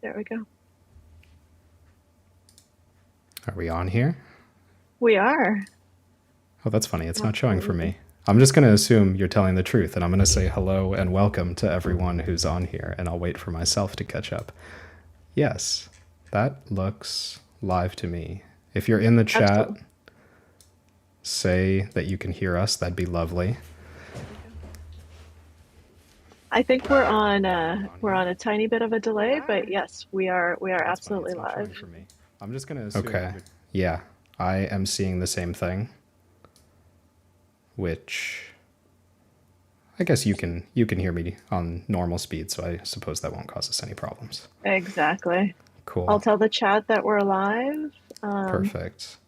There we go. Are we on here? We are. Oh, that's funny. It's not showing for me. I'm just going to assume you're telling the truth, and I'm going to say hello and welcome to everyone who's on here, and I'll wait for myself to catch up. Yes, that looks live to me. If you're in the chat, Absolutely. say that you can hear us. That'd be lovely. I think we're on a tiny bit of a delay, but yes, we are Oh, that's funny. absolutely It's not live. showing for me. I'm just going to assume. Okay. Yeah, I am seeing the same thing, which I guess you can hear me on normal speed, so I suppose that won't cause us any problems. Exactly. Cool. I'll tell the chat that we're live. Perfect.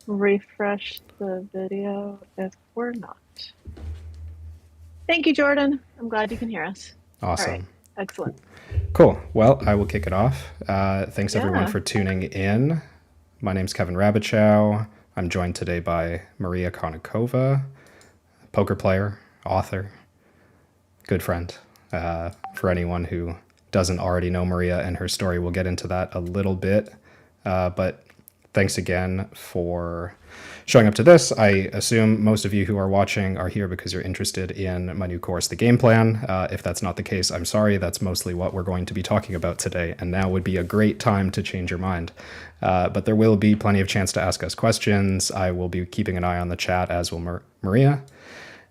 Refresh the video if we're not. Thank you, Jordan. I'm glad you can hear us. Awesome. All right. Excellent. Cool. Well, I will kick it off. Thanks everyone for tuning in. My name's Kevin Rabichow. I'm joined today by Maria Konnikova, poker player, author, good friend. For anyone who doesn't already know Maria and her story, we'll get into that a little bit. But thanks again for showing up to this. I assume most of you who are watching are here because you're interested in my new course, The Game Plan. If that's not the case, I'm sorry. That's mostly what we're going to be talking about today, and now would be a great time to change your mind. But there will be plenty of chance to ask us questions. I will be keeping an eye on the chat, as will Maria.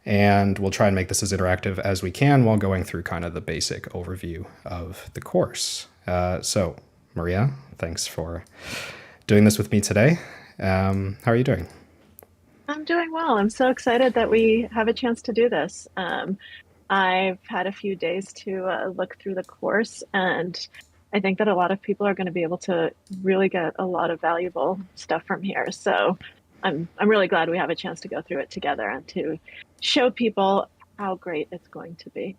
And we'll try and make this as interactive as we can while going through kind of the basic overview of the course. So, Maria, thanks for doing this with me today. How are you doing? I'm doing well. I'm so excited that we have a chance to do this. I've had a few days to look through the course, and I think that a lot of people are going to be able to really get a lot of valuable stuff from here. So I'm really glad we have a chance to go through it together and to show people how great it's going to be.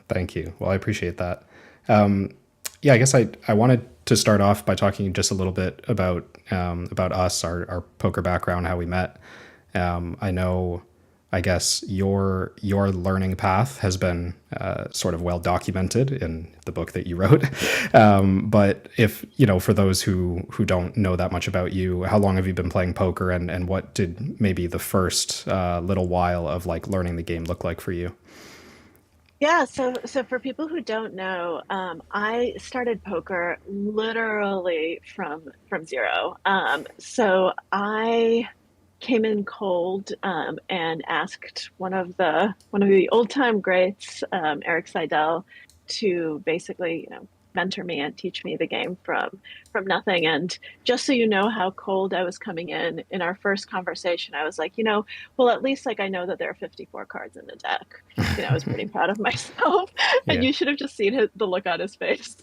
Thank you. Well, I appreciate that. Yeah, I guess I wanted to start off by talking just a little bit about us, our poker background, how we met. I know, I guess your learning path has been sort of well documented in the book that you wrote. But if, for those who don't know that much about you, how long have you been playing poker, and what did maybe the first little while of like learning the game look like for you? Yeah, so for people who don't know, I started poker literally from zero. So I came in cold and asked one of the old time greats, Eric Seidel, to basically mentor me and teach me the game from nothing. And just so you know how cold I was coming in our first conversation, I was like, well, at least like I know that there are 54 cards in the deck. I was pretty proud of myself, and Yeah. you should have just seen the look on his face.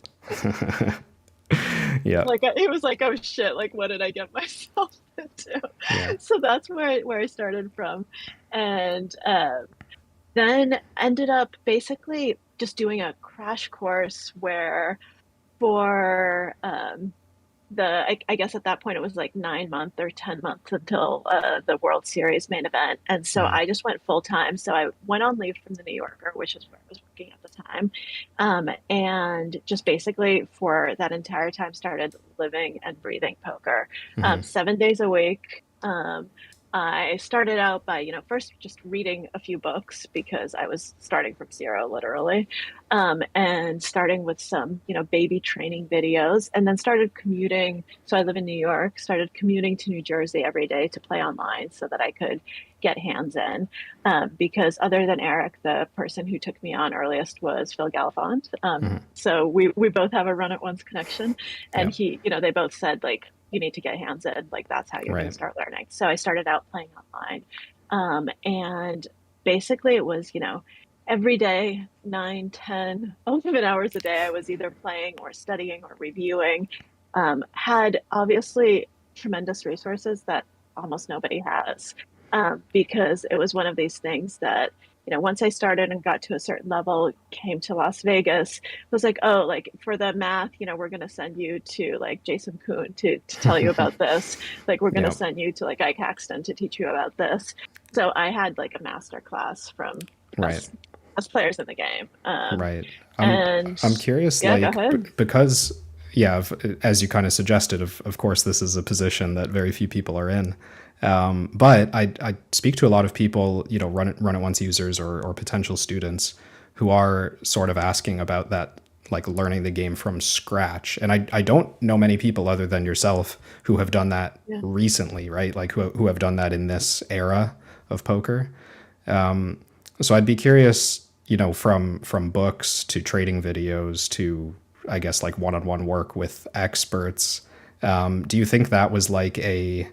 Yeah. Like he was like, "Oh shit! Like what did I get myself into?" Yeah. So that's where I started from, and then ended up basically just doing a crash course where for I guess at that point it was like 9 months or 10 months until the World Series main event. And so I just went full time. So I went on leave from the New Yorker, which is where I was working at the time. And just basically for that entire time started living and breathing poker 7 days a week. I started out by, first just reading a few books because I was starting from zero, literally, and starting with some, baby training videos, and then started commuting. So I live in New York, started commuting to New Jersey every day to play online so that I could get hands in. Because other than Eric, the person who took me on earliest was Phil Galifant. So we both have a run at once connection, and Yeah. they both said like, you need to get hands in, like that's how you're going to Right. start learning. So I started out playing online, and basically it was every day 9, 10, 11 hours a day I was either playing or studying or reviewing. Had obviously tremendous resources that almost nobody has, because it was one of these things that once I started and got to a certain level, came to Las Vegas, was like, oh, like for the math, we're going to send you to like Jason Kuhn to tell you about this. Like, we're going to Yeah. send you to like Ike Haxton to teach you about this. So I had like a master class from the Right. best players in the game. Right. And I'm curious, yeah, go like, ahead. because yeah, as you kind of suggested, of course, this is a position that very few people are in. But I speak to a lot of people, run at once users or potential students who are sort of asking about that, like learning the game from scratch. And I don't know many people other than yourself who have done that Yeah. recently, right? Like who have done that in this era of poker. So I'd be curious, from books to trading videos to, I guess, like one-on-one work with experts. Do you think that was like a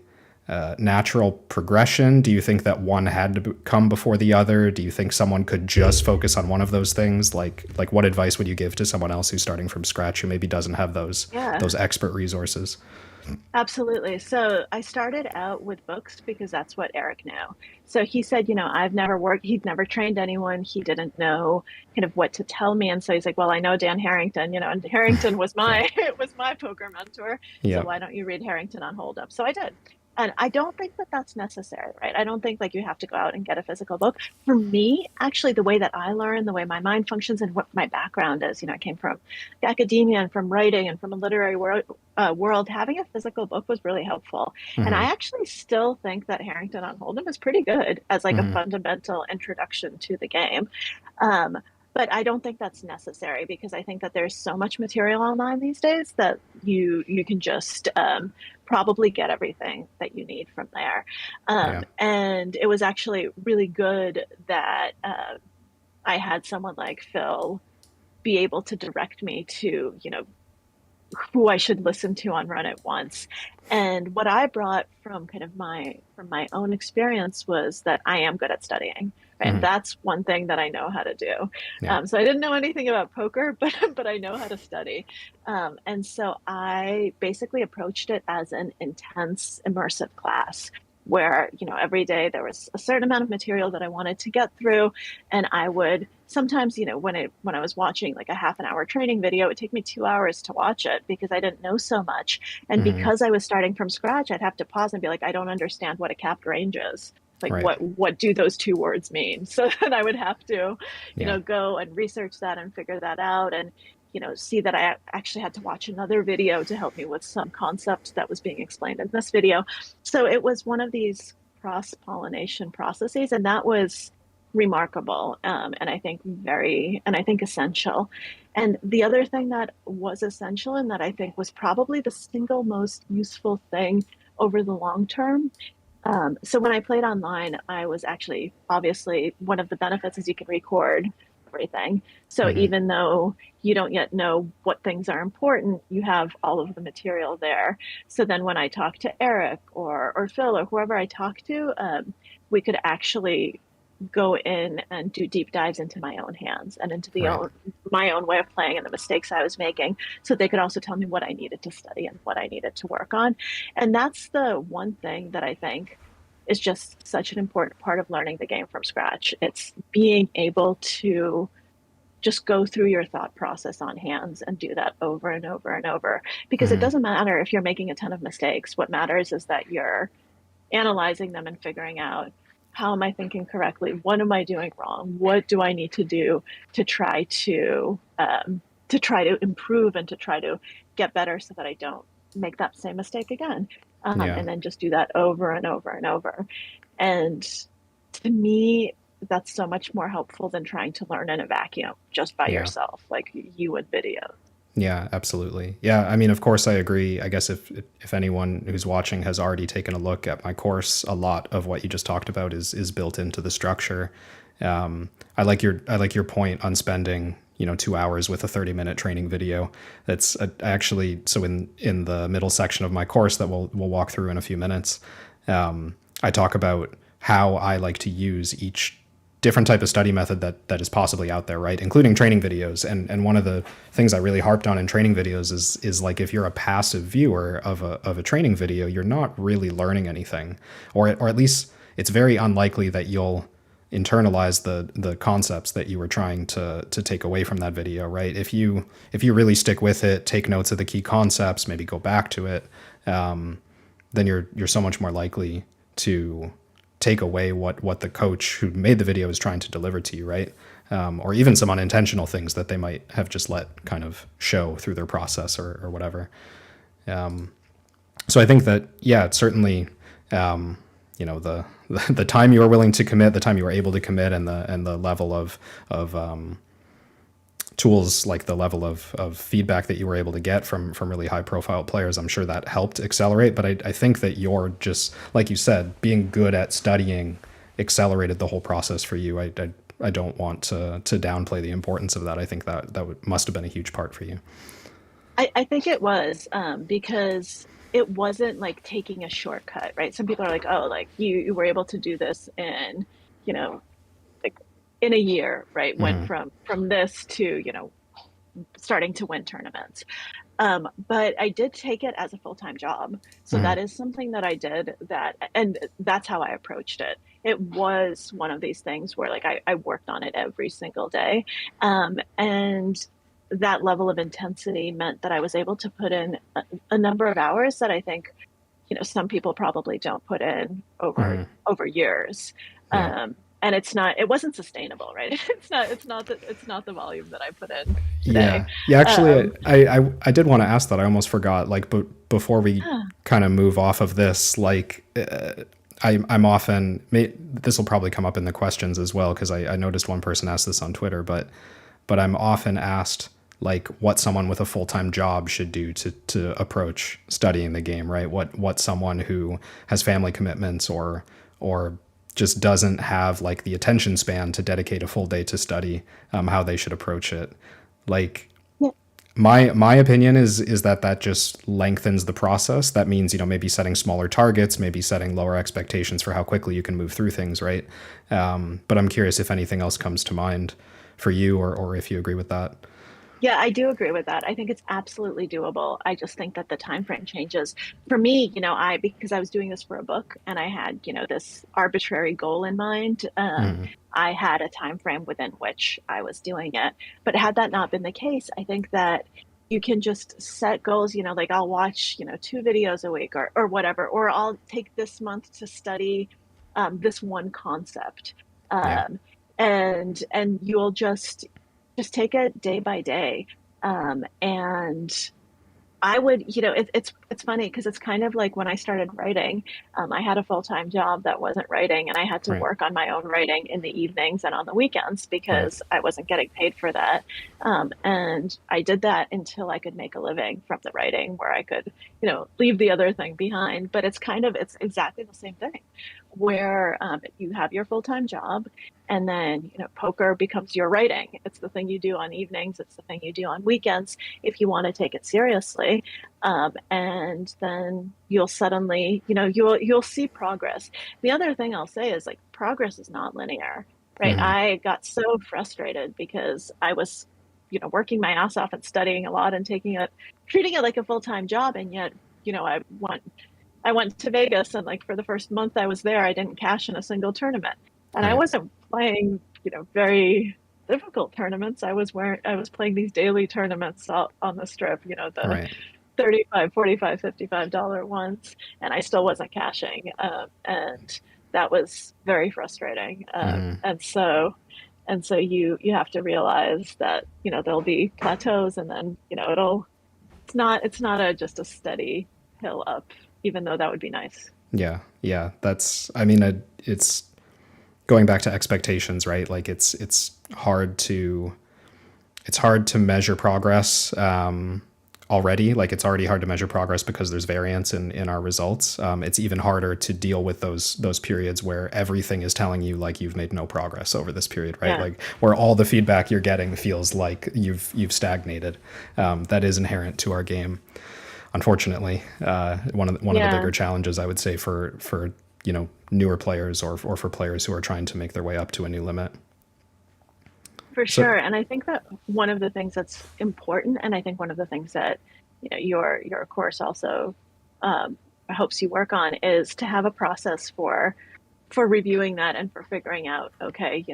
natural progression? Do you think that one had to come before the other? Do you think someone could just focus on one of those things? Like what advice would you give to someone else who's starting from scratch who maybe doesn't have Yeah. those expert resources? Absolutely. So I started out with books because that's what Eric knew. So he said, I've never worked, he'd never trained anyone. He didn't know kind of what to tell me. And so he's like, well, I know Dan Harrington, and Harrington was Yeah. my it was my poker mentor. So Yeah. why don't you read Harrington on Hold Up? So I did. And I don't think that that's necessary, right? I don't think like you have to go out and get a physical book. For me, actually, the way that I learn, the way my mind functions, and what my background is, I came from academia and from writing and from a literary world, having a physical book was really helpful. And I Mm-hmm. actually still think that Harrington on Hold'em is pretty good as like a Mm-hmm. fundamental introduction to the game. Um, but I don't think that's necessary because I think that there's so much material online these days that you can just probably get everything that you need from there. Yeah. And it was actually really good that I had someone like Phil be able to direct me to, who I should listen to on Run It Once. And what I brought from kind of my own experience was that I am good at studying. Right? And Mm-hmm. that's one thing that I know how to do. Yeah. So I didn't know anything about poker, but I know how to study. And so I basically approached it as an intense, immersive class where, every day there was a certain amount of material that I wanted to get through. And I would sometimes, when I was watching like a half an hour training video, it would take me 2 hours to watch it because I didn't know so much. And Mm-hmm. because I was starting from scratch, I'd have to pause and be like, I don't understand what a capped range is. Like Right. what do those two words mean? So then I would have to, Yeah. go and research that and figure that out and see that I actually had to watch another video to help me with some concept that was being explained in this video. So it was one of these cross pollination processes, and that was remarkable, and I think essential. And the other thing that was essential and that I think was probably the single most useful thing over the long term. So when I played online, I was actually obviously one of the benefits is you can record everything. So Mm-hmm. even though you don't yet know what things are important, you have all of the material there. So then when I talk to Eric or Phil or whoever I talk to, we could actually go in and do deep dives into my own hands and into Right. my own way of playing and the mistakes I was making, so they could also tell me what I needed to study and what I needed to work on. And that's the one thing that I think is just such an important part of learning the game from scratch. It's being able to just go through your thought process on hands and do that over and over and over, because it Mm-hmm. doesn't matter if you're making a ton of mistakes. What matters is that you're analyzing them and figuring out, how am I thinking correctly? What am I doing wrong? What do I need to do to try to improve and to try to get better so that I don't make that same mistake again? Yeah. And then just do that over and over and over. And to me, that's so much more helpful than trying to learn in a vacuum just by Yeah. yourself, like you would video. Yeah, absolutely. Yeah, I mean, of course, I agree. I guess if anyone who's watching has already taken a look at my course, a lot of what you just talked about is built into the structure. I like your point on spending 2 hours with a 30-minute training video. That's actually so in the middle section of my course that we'll walk through in a few minutes. I talk about how I like to use each different type of study method that is possibly out there, right? Including training videos. And one of the things I really harped on in training videos is like, if you're a passive viewer of a training video, you're not really learning anything, or at least it's very unlikely that you'll internalize the concepts that you were trying to take away from that video, right? If you really stick with it, take notes of the key concepts, maybe go back to it, then you're so much more likely to take away what the coach who made the video is trying to deliver to you, right? or even some unintentional things that they might have just let kind of show through their process or whatever. So I think that, yeah, it's certainly, the time you are willing to commit, the time you are able to commit, and the level of tools, like the level of feedback that you were able to get from really high profile players, I'm sure that helped accelerate. But I think that you're just, like you said, being good at studying accelerated the whole process for you. I don't want to downplay the importance of that. I think that must have been a huge part for you. I think it was because it wasn't like taking a shortcut, right? Some people are like, oh, like you were able to do this in, you know, like in a year, right? Went from this to, starting to win tournaments. But I did take it as a full-time job. So that is something that I did that, and that's how I approached it. It was one of these things where like I worked on it every single day. And that level of intensity meant that I was able to put in a number of hours that I think, some people probably don't put in over years. Yeah. And it wasn't sustainable, right? It's not the volume that I put in today. Yeah. Yeah. Actually, Um, I did want to ask that. I almost forgot. Like, but before we yeah. kind of move off of this, like, I'm often, this will probably come up in the questions as well, because I noticed one person asked this on Twitter, but I'm often asked like what someone with a full-time job should do to approach studying the game, right? What someone who has family commitments or just doesn't have like the attention span to dedicate a full day to study, how they should approach it. Like, Yeah. my opinion is that just lengthens the process. That means, maybe setting smaller targets, maybe setting lower expectations for how quickly you can move through things, right? But I'm curious if anything else comes to mind for you, or if you agree with that. Yeah, I do agree with that. I think it's absolutely doable. I just think that the time frame changes. For me, I because I was doing this for a book and I had, this arbitrary goal in mind. I had a time frame within which I was doing it. But had that not been the case, I think that you can just set goals, like I'll watch, two videos a week or whatever, or I'll take this month to study this one concept. Yeah. Um, and you'll just take it day by day. And I would, it's funny because it's kind of like when I started writing, I had a full-time job that wasn't writing, and I had to Right. work on my own writing in the evenings and on the weekends Right. because I wasn't getting paid for that. And I did that until I could make a living from the writing, where I could, leave the other thing behind. But it's exactly the same thing, where you have your full-time job, and then, poker becomes your writing. It's the thing you do on evenings. It's the thing you do on weekends if you want to take it seriously. And then you'll suddenly, you'll see progress. The other thing I'll say is like progress is not linear, right? I got so frustrated because I was, working my ass off and studying a lot and treating it like a full-time job. And yet, I went to Vegas, and like for the first month I was there, I didn't cash in a single tournament. And I Right. wasn't playing, very difficult tournaments. I was playing these daily tournaments on the strip, the Right. 35, 45, $55 ones, and I still wasn't cashing. And that was very frustrating. And so you have to realize that, there'll be plateaus, and then, it's not just a steady hill up, even though that would be nice. Yeah. Yeah. I mean, it's going back to expectations, right? Like, it's hard to measure progress, already. Like, it's already hard to measure progress because there's variance in our results. It's even harder to deal with those periods where everything is telling you like you've made no progress over this period, right? Yeah, Like, where all the feedback you're getting feels like you've stagnated. That is inherent to our game, unfortunately. One of the yeah, bigger challenges, I would say, for newer players, or for players who are trying to make their way up to a new limit. for So sure. And I think that one of the things that's important, and I think one of the things that, your course also um, hopes you work on, is to have a process for reviewing that and for figuring out, okay,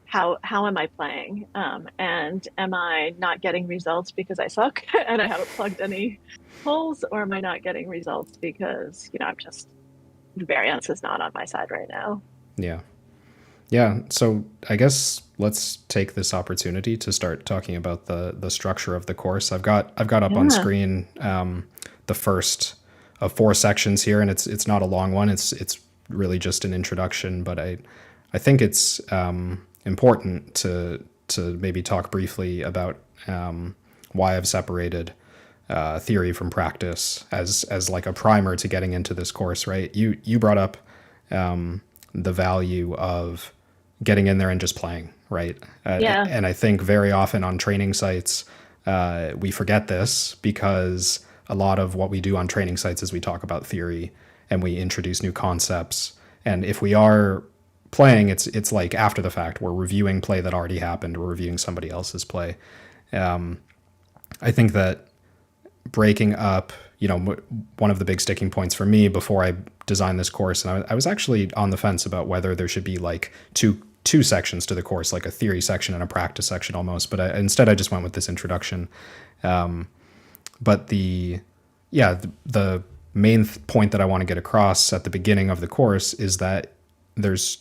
how am I playing? And am I not getting results because I suck and I haven't plugged any holes, or am I not getting results because, I'm just the variance is not on my side right now? yeah. Yeah, so I guess let's take this opportunity to start talking about the structure of the course. I've got up on Yeah. screen the first of four sections here, and it's not a long one. It's really just an introduction, but I think it's important to maybe talk briefly about why I've separated theory from practice as like a primer to getting into this course. Right? You brought up the value of getting in there and just playing, right? Yeah. And I think very often on training sites, we forget this because a lot of what we do on training sites is we talk about theory and we introduce new concepts. And if we are playing, it's like after the fact, we're reviewing play that already happened, we're reviewing somebody else's play. I think that breaking up, one of the big sticking points for me before I designed this course, and I was actually on the fence about whether there should be like two sections to the course, like a theory section and a practice section almost. But instead, I just went with this introduction. But the main point that I want to get across at the beginning of the course is that there's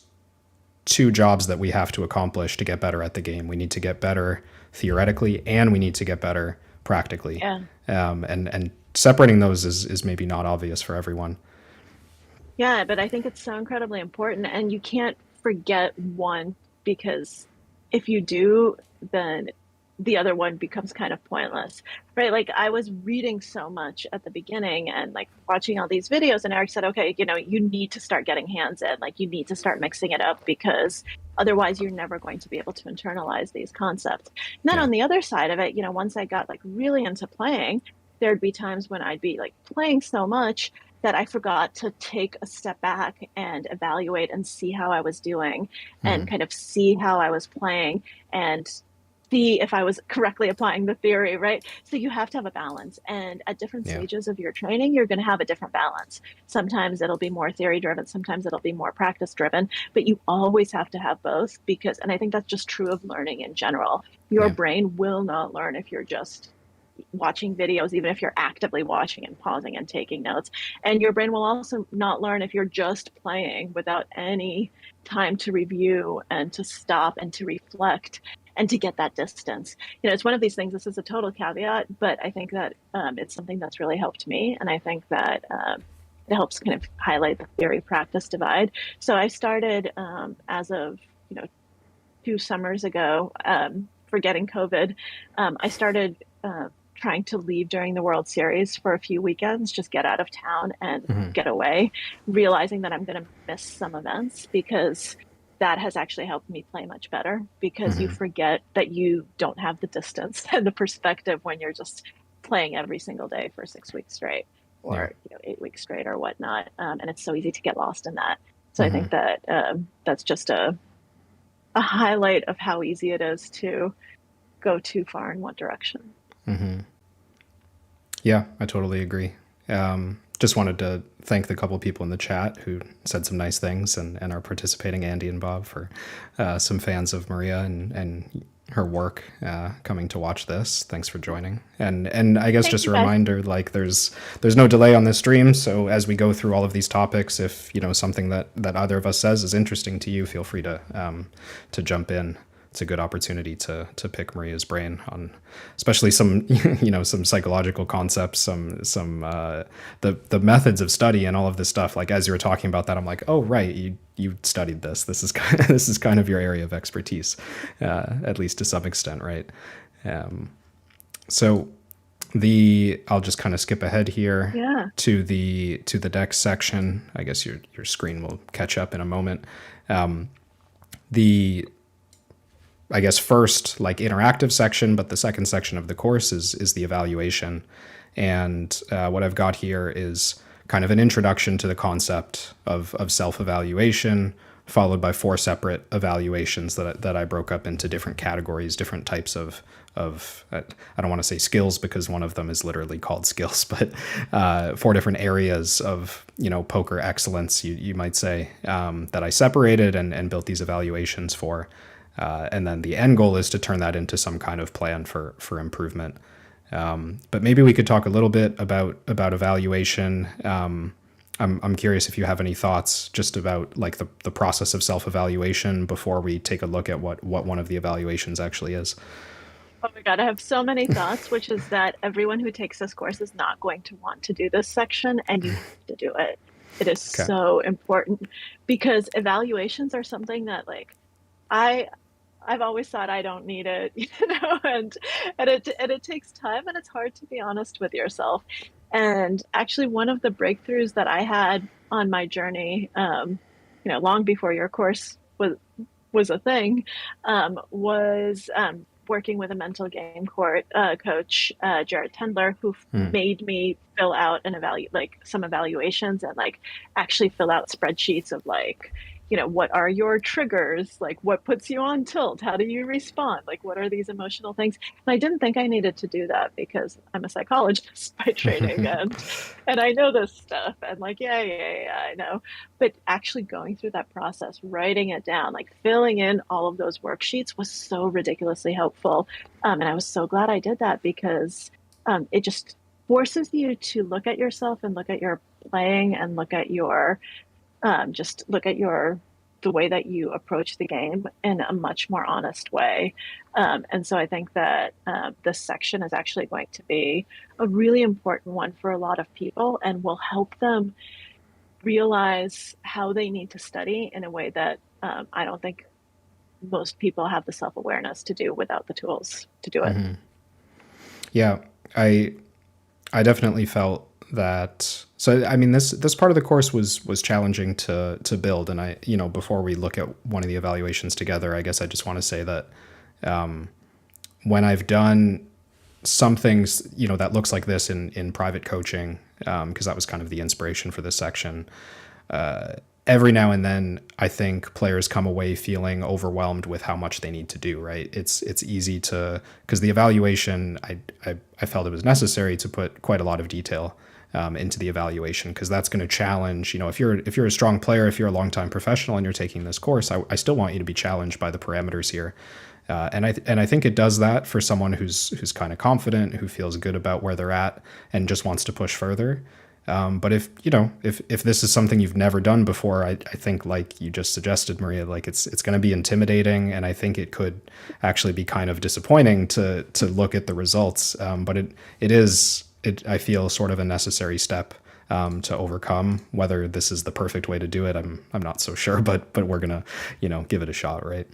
two jobs that we have to accomplish to get better at the game. We need to get better theoretically, and we need to get better practically. Yeah. And separating those is maybe not obvious for everyone. Yeah, but I think it's so incredibly important, and you can't forget one, because if you do, then the other one becomes kind of pointless, right? Like I was reading so much at the beginning and like watching all these videos, and Eric said, okay, you need to start getting hands in, like you need to start mixing it up because otherwise you're never going to be able to internalize these concepts. And then Yeah. on the other side of it, once I got like really into playing, there'd be times when I'd be like playing so much that I forgot to take a step back and evaluate and see how I was doing and kind of see how I was playing and see if I was correctly applying the theory, right? So you have to have a balance. And at different Yeah. stages of your training, you're going to have a different balance. Sometimes it'll be more theory driven, sometimes it'll be more practice driven, but you always have to have both because, and I think that's just true of learning in general. Your Yeah. brain will not learn if you're just watching videos, even if you're actively watching and pausing and taking notes. And your brain will also not learn if you're just playing without any time to review and to stop and to reflect and to get that distance. It's one of these things, this is a total caveat, but I think that it's something that's really helped me. And I think that it helps kind of highlight the theory practice divide. So I started as of, 2 summers ago, forgetting COVID, I started trying to leave during the World Series for a few weekends, just get out of town and get away, realizing that I'm going to miss some events because that has actually helped me play much better because you forget that you don't have the distance and the perspective when you're just playing every single day for 6 weeks straight Yeah. or 8 weeks straight or whatnot. And it's so easy to get lost in that. So I think that that's just a highlight of how easy it is to go too far in one direction. Yeah, I totally agree. Just wanted to thank the couple people in the chat who said some nice things and are participating, Andy and Bob, for some fans of Maria and her work coming to watch this. Thanks for joining. And I guess Thank just you a guys. reminder, like there's no delay on this stream. So as we go through all of these topics, if something that either of us says is interesting to you, feel free to jump in. It's a good opportunity to pick Maria's brain on, especially some some psychological concepts, some the methods of study and all of this stuff. Like as you were talking about that, I'm like, oh right, you studied this. This is this is kind of your area of expertise, at least to some extent, right? So I'll just kind of skip ahead here Yeah. to the next section. I guess your screen will catch up in a moment. The I guess first like interactive section, but the second section of the course is the evaluation. And what I've got here is kind of an introduction to the concept of self-evaluation, followed by 4 separate evaluations that I broke up into different categories, different types of I don't want to say skills because one of them is literally called skills, but 4 different areas of poker excellence, you might say, that I separated and built these evaluations for. And then the end goal is to turn that into some kind of plan for improvement. But maybe we could talk a little bit about evaluation. I'm curious if you have any thoughts just about like the process of self-evaluation before we take a look at what one of the evaluations actually is. Oh my God, I have so many thoughts, which is that everyone who takes this course is not going to want to do this section, and you have to do it. It is Okay. so important because evaluations are something that like I I've always thought I don't need it, and it takes time and it's hard to be honest with yourself. And actually, one of the breakthroughs that I had on my journey, long before your course was a thing, was working with a mental game court coach, Jared Tendler, who Hmm. made me fill out an like some evaluations and like actually fill out spreadsheets of like, what are your triggers? Like, what puts you on tilt? How do you respond? Like, what are these emotional things? And I didn't think I needed to do that because I'm a psychologist by training and I know this stuff and like, yeah, I know. But actually going through that process, writing it down, like filling in all of those worksheets was so ridiculously helpful. And I was so glad I did that because it just forces you to look at yourself and look at your playing and look at your just look at the way that you approach the game in a much more honest way. And so I think that this section is actually going to be a really important one for a lot of people and will help them realize how they need to study in a way that I don't think most people have the self awareness to do without the tools to do it. Yeah, I I definitely felt that. So I mean, this part of the course was challenging to build, and before we look at one of the evaluations together, I guess I just want to say that when I've done some things, that looks like this in private coaching, because that was kind of the inspiration for this section. Every now and then, I think players come away feeling overwhelmed with how much they need to do. Right? It's easy to, because the evaluation, I felt it was necessary to put quite a lot of detail into the evaluation, because that's going to challenge. If you're a strong player, if you're a longtime professional and you're taking this course, I still want you to be challenged by the parameters here. And I think it does that for someone who's kind of confident, who feels good about where they're at, and just wants to push further. But if this is something you've never done before, I think, like you just suggested, Maria, like it's going to be intimidating, and I think it could actually be kind of disappointing to look at the results. But I feel sort of a necessary step to overcome. Whether this is the perfect way to do it, I'm not so sure, but we're gonna give it a shot, right?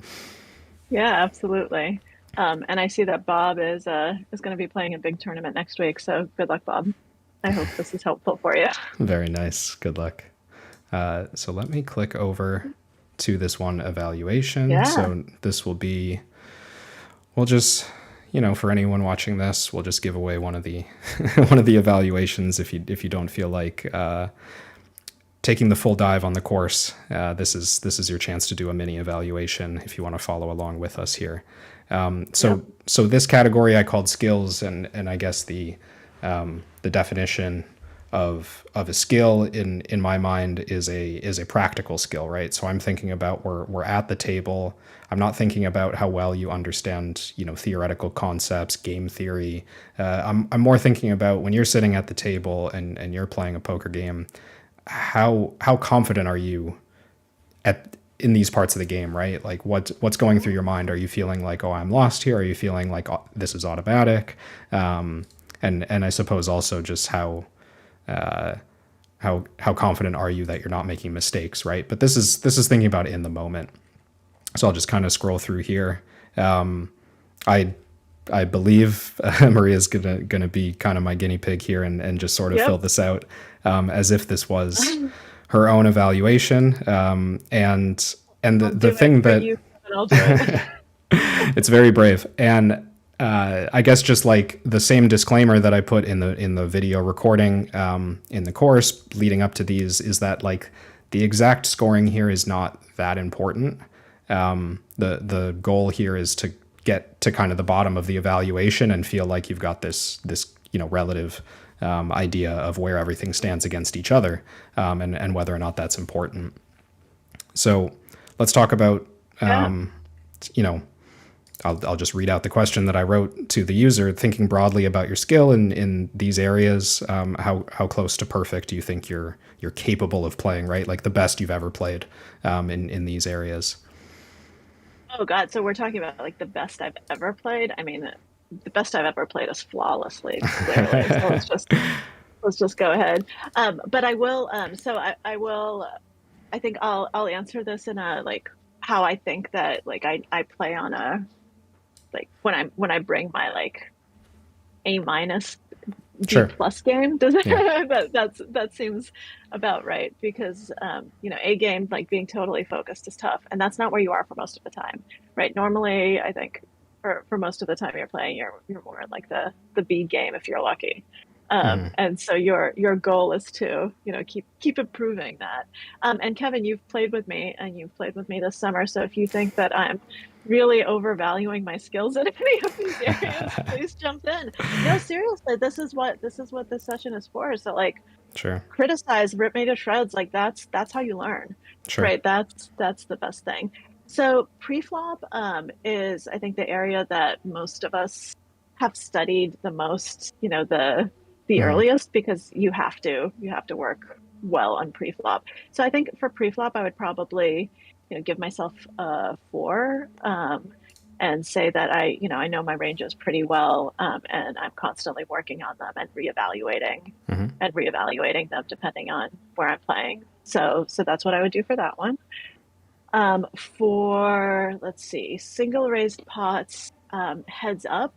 Yeah, absolutely. And I see that Bob is going to be playing a big tournament next week. So good luck, Bob. I hope this is helpful for you. Very nice. Good luck. So let me click over to this one evaluation. Yeah. So this will be, we'll just, for anyone watching this, we'll just give away one of the one of the evaluations if you don't feel like taking the full dive on the course. This is your chance to do a mini evaluation if you want to follow along with us here. Yep. So this category I called skills, and I guess the definition of a skill in my mind is a practical skill, right? So I'm thinking about we're at the table. I'm not thinking about how well you understand theoretical concepts, game theory. I'm more thinking about when you're sitting at the table and you're playing a poker game. How confident are you in these parts of the game, right? Like what's going through your mind? Are you feeling like, oh, I'm lost here? Are you feeling like, oh, this is automatic? And I suppose also just how confident are you that you're not making mistakes, right? But this is thinking about it in the moment. So I'll just kind of scroll through here. I I believe Maria's gonna be kind of my guinea pig here and just sort of fill Yep. this out as if this was her own evaluation. And I'll the do it thing for that you, and I'll do it. it's very brave. And I guess just like the same disclaimer that I put in the video recording in the course leading up to these is that like the exact scoring here is not that important. The goal here is to get to kind of the bottom of the evaluation and feel like you've got this relative idea of where everything stands against each other, and whether or not that's important. So let's talk about Yeah. you know I'll just read out the question that I wrote to the user. Thinking broadly about your skill in these areas, how close to perfect do you think you're capable of playing? Right, like the best you've ever played in these areas. Oh God, so we're talking about like the best I've ever played. I mean, the best I've ever played is flawlessly, clearly. So let's just go ahead. But I will. I will. I think I'll answer this in a like how I think that like I play on a like when I bring my like A minus B Sure. plus game. Does Yeah. that seems about right because A game like being totally focused is tough, and that's not where you are for most of the time, right? Normally, I think for most of the time you're playing, you're more in like the B game if you're lucky. And so your goal is to keep improving that. And Kevin, you've played with me, and you've played with me this summer. So if you think that I'm really overvaluing my skills in any of these areas, please jump in. No, seriously, this is what this session is for. So like Sure. criticize, rip me to shreds. Like that's how you learn, Sure. right? That's the best thing. So pre-flop is I think the area that most of us have studied the most, the earliest because you have to work well on pre-flop. So I think for pre-flop I would probably, give myself a 4. And say that I know my ranges pretty well, and I'm constantly working on them and reevaluating them depending on where I'm playing. So that's what I would do for that one. For let's see, single raised pots, heads up.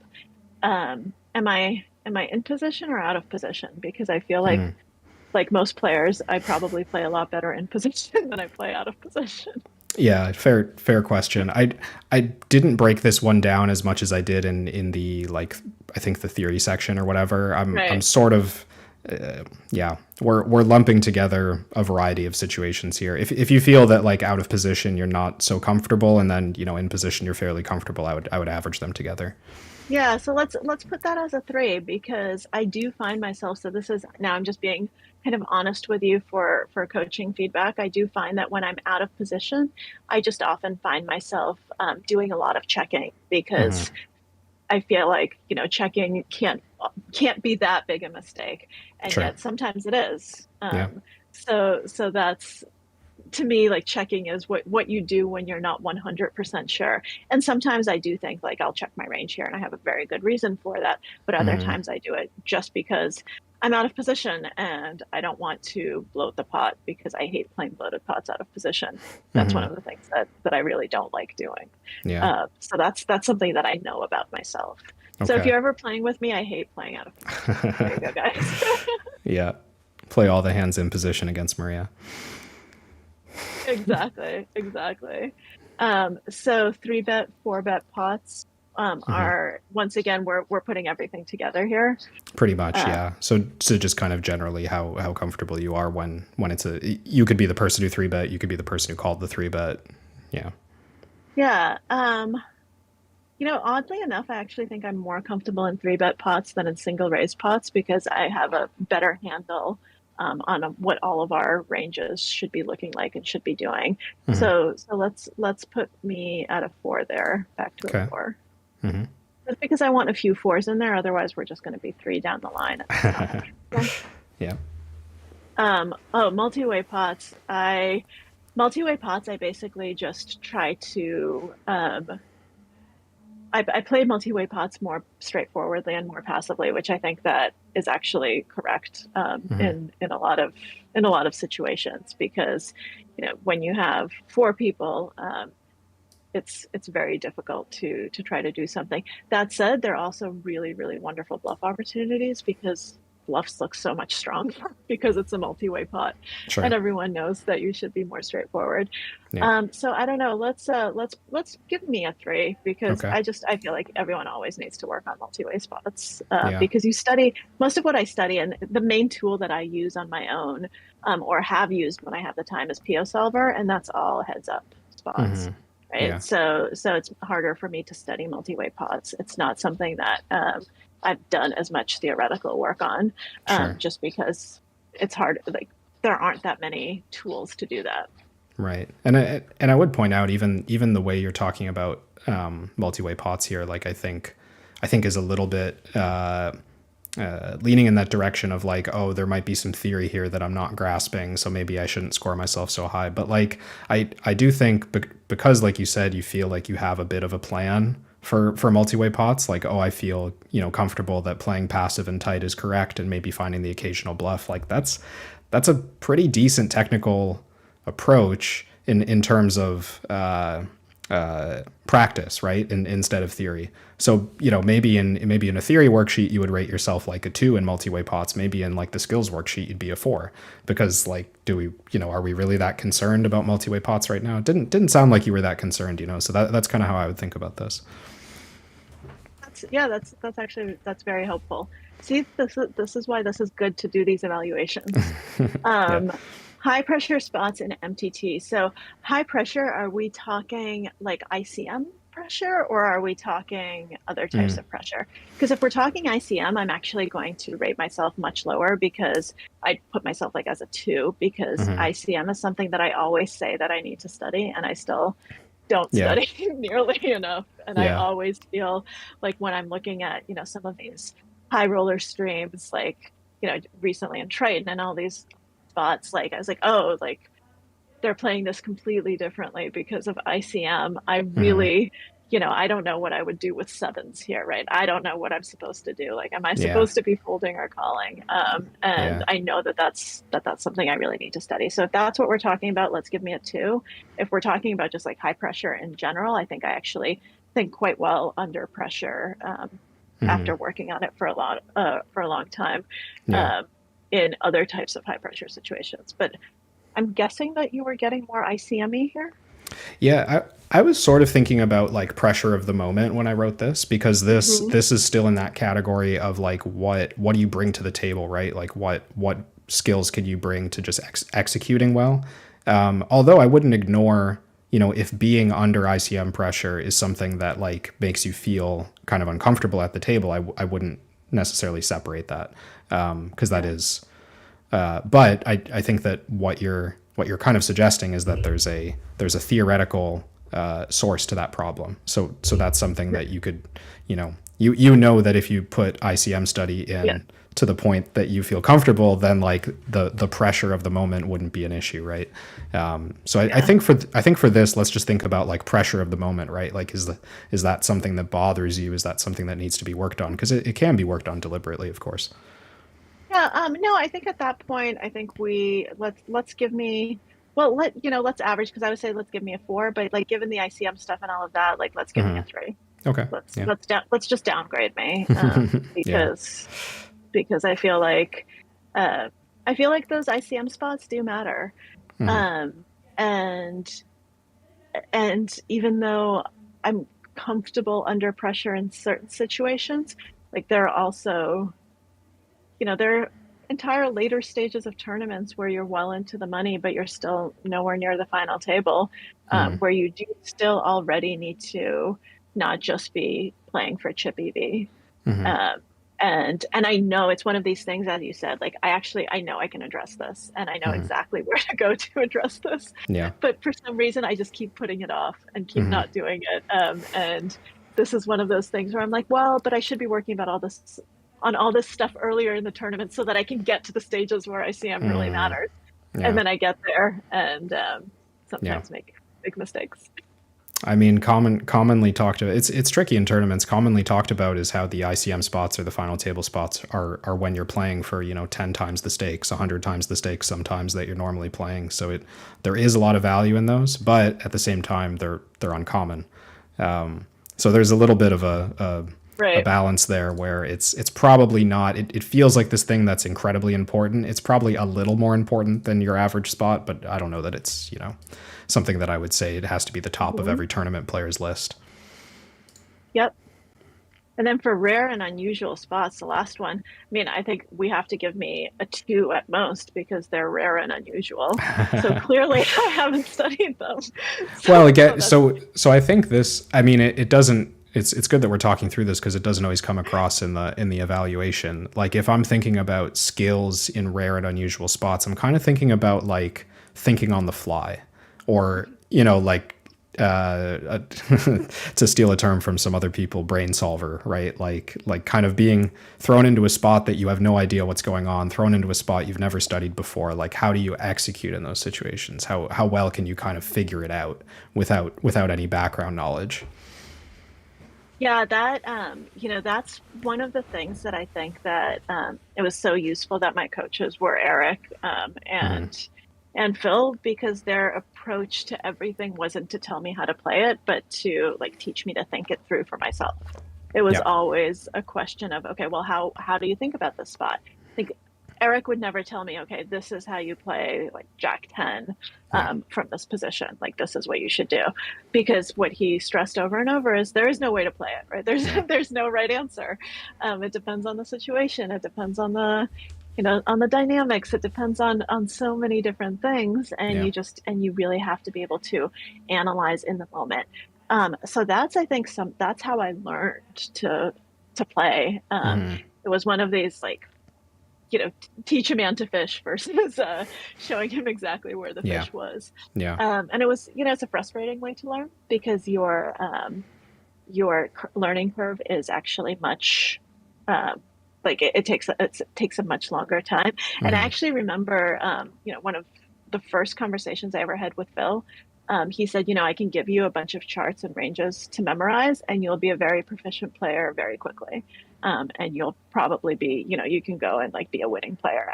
Am I in position or out of position? Because I feel like most players, I probably play a lot better in position than I play out of position. Yeah, fair question. I didn't break this one down as much as I did in the like I think the theory section or whatever. I'm Right. sort of yeah, we're lumping together a variety of situations here. If you feel that like out of position you're not so comfortable, and then in position you're fairly comfortable, I would average them together. Yeah, so let's put that as a 3 because I do find myself, so this is now I'm just being kind of honest with you for coaching feedback. I do find that when I'm out of position, I just often find myself doing a lot of checking because I feel like, checking can't be that big a mistake, and Sure. yet sometimes it is. Yeah. So that's to me like checking is what you do when you're not 100% sure. And sometimes I do think like I'll check my range here and I have a very good reason for that, but other times I do it just because I'm out of position and I don't want to bloat the pot because I hate playing bloated pots out of position. That's one of the things that I really don't like doing. Yeah. So that's something that I know about myself. So if Okay. you're ever playing with me, I hate playing out of position. There you go, guys. Yeah. Play all the hands in position against Maria. Exactly, exactly. So 3 bet, 4 bet pots are once again we're putting everything together here. Pretty much, Uh, yeah. So just kind of generally how comfortable you are when it's a you could be the person who 3 bet, you could be the person who called the 3 bet. Yeah. yeah. Oddly enough, I actually think I'm more comfortable in 3 bet pots than in single raised pots because I have a better handle on what all of our ranges should be looking like and should be doing. So let's put me at a 4 there, back to a Okay. 4. Just because I want a few 4s in there, otherwise we're just going to be 3 down the line, and that's not interesting. Yeah. Oh, multi-way pots. I basically just try to I play multi-way pots more straightforwardly and more passively, which I think that is actually correct in a lot of situations because when you have 4 people, it's very difficult to try to do something. That said, there are also really really wonderful bluff opportunities because bluffs look so much stronger because it's a multi-way pot, and Sure. everyone knows that you should be more straightforward. Yeah. So I don't know. Let's give me a 3 because Okay. I feel like everyone always needs to work on multi-way spots Yeah. because you study most of what I study, and the main tool that I use on my own or have used when I have the time is PO Solver, and that's all heads up spots. Right. Yeah. So it's harder for me to study multi-way pots. It's not something that I've done as much theoretical work on, Sure. just because it's hard. Like there aren't that many tools to do that. Right. And I would point out even the way you're talking about multi-way pots here, like I think is a little bit leaning in that direction of like, oh, there might be some theory here that I'm not grasping, so maybe I shouldn't score myself so high. But like, I do think because, like you said, you feel like you have a bit of a plan for multi-way pots. Like, oh, I feel comfortable that playing passive and tight is correct, and maybe finding the occasional bluff. Like that's a pretty decent technical approach in terms of practice, right? Instead of theory. So maybe in a theory worksheet you would rate yourself like a 2 in multi-way pots. Maybe in like the skills worksheet you'd be a 4, because like, are we really that concerned about multi-way pots right now? It didn't sound like you were that concerned. So that's kind of how I would think about this. That's actually that's very helpful. See, this is why this is good to do these evaluations. Yeah. Um, High pressure spots in MTT. So high pressure, are we talking like ICM pressure, or are we talking other types Mm. of pressure? Because if we're talking ICM, I'm actually going to rate myself much lower, because I put myself like as a 2, because Hmm. ICM is something that I always say that I need to study, and I still don't Yeah. study nearly enough. And I Yeah. always feel like when I'm looking at, some of these high roller streams, like, recently in Triton and all these spots, like I was like, oh, like they're playing this completely differently because of ICM. I Hmm. really, I don't know what I would do with sevens here, right? I don't know what I'm supposed to do. Like, am I Yeah. supposed to be folding or calling? And Yeah. I know that's something I really need to study. So if that's what we're talking about, let's give me a 2. If we're talking about just like high pressure in general, I think I actually think quite well under pressure, Hmm. after working on it for a long time, Yeah. um, in other types of high pressure situations. But I'm guessing that you were getting more ICME here. Yeah, I was sort of thinking about like pressure of the moment when I wrote this, because this Hmm. this is still in that category of like what do you bring to the table, right? Like what skills could you bring to just executing well? Although I wouldn't ignore, if being under ICM pressure is something that like makes you feel kind of uncomfortable at the table, I wouldn't necessarily separate that, because that Yeah. is but I think that what you're kind of suggesting is that there's a theoretical source to that problem. So that's something that you could, you know that if you put ICM study Yeah. in to the point that you feel comfortable, then like the pressure of the moment wouldn't be an issue, right? So I Yeah. think for this, let's just think about like pressure of the moment, right? Like is that something that bothers you? Is that something that needs to be worked on? Because it can be worked on deliberately, of course. Yeah. No, I think at that point, I think let's give me, well, let's average, because I would say let's give me a 4, but like given the ICM stuff and all of that, like let's give me a 3. Okay. Yeah. Let's just downgrade me, Yeah. because uh I feel like those ICM spots do matter. Hmm. Um, and even though I'm comfortable under pressure in certain situations, like there are also, there are entire later stages of tournaments where you're well into the money, but you're still nowhere near the final table, Hmm. where you do still already need to not just be playing for chip EV. Hmm. Um, and I know it's one of these things, as you said, like I know I can address this, and I know Hmm. exactly where to go to address this. Yeah. But for some reason, I just keep putting it off and keep Hmm. not doing it. And this is one of those things where I'm like, well, but I should be working about all this stuff earlier in the tournament so that I can get to the stages where ICM really Hmm. matters. And Yeah. then I get there and, Yeah. sometimes make big mistakes. I mean, commonly talked about. It's tricky in tournaments. Commonly talked about is how the ICM spots or the final table spots are when you're playing for 10 times the stakes, 100 times the stakes sometimes that you're normally playing. So there is a lot of value in those, but at the same time they're uncommon. So there's a little bit of a Right. balance there where it's probably not. It feels like this thing that's incredibly important. It's probably a little more important than your average spot, but I don't know that it's something that I would say it has to be the top of Hmm. every tournament player's list. Yep. And then for rare and unusual spots, the last one, I mean, I think we have to give me a 2 at most, because they're rare and unusual. So clearly I haven't studied them. Well, So again, that's, so I think this. I mean, it doesn't. It's good that we're talking through this because it doesn't always come across in the evaluation. Like if I'm thinking about skills in rare and unusual spots, I'm kind of thinking about like thinking on the fly, or, like, to steal a term from some other people, brain solver, right? Like kind of being thrown into a spot that you have no idea what's going on, thrown into a spot you've never studied before. Like, how do you execute in those situations? How well can you kind of figure it out without any background knowledge? Yeah, that that's one of the things that I think that it was so useful that my coaches were Eric Mm-hmm. and Phil, because their approach to everything wasn't to tell me how to play it, but to like teach me to think it through for myself. It was Yeah. always a question of, okay, well, how do you think about this spot? Like Eric would never tell me, okay, this is how you play like Jack 10 Yeah. from this position. Like this is what you should do. Because what he stressed over and over is there is no way to play it, right? There's Yeah. there's no right answer. It depends on the situation. It depends on on the dynamics. It depends on so many different things. And Yeah. you really have to be able to analyze in the moment. So that's, I think, that's how I learned to play. Mm-hmm. It was one of these like, teach a man to fish versus showing him exactly where the Yeah. fish was. Yeah. And it was, it's a frustrating way to learn because your learning curve is actually much like it takes a much longer time. And I Mm-hmm. actually remember, one of the first conversations I ever had with Phil. He said, I can give you a bunch of charts and ranges to memorize, and you'll be a very proficient player very quickly. And you'll probably be, you can go and like be a winning player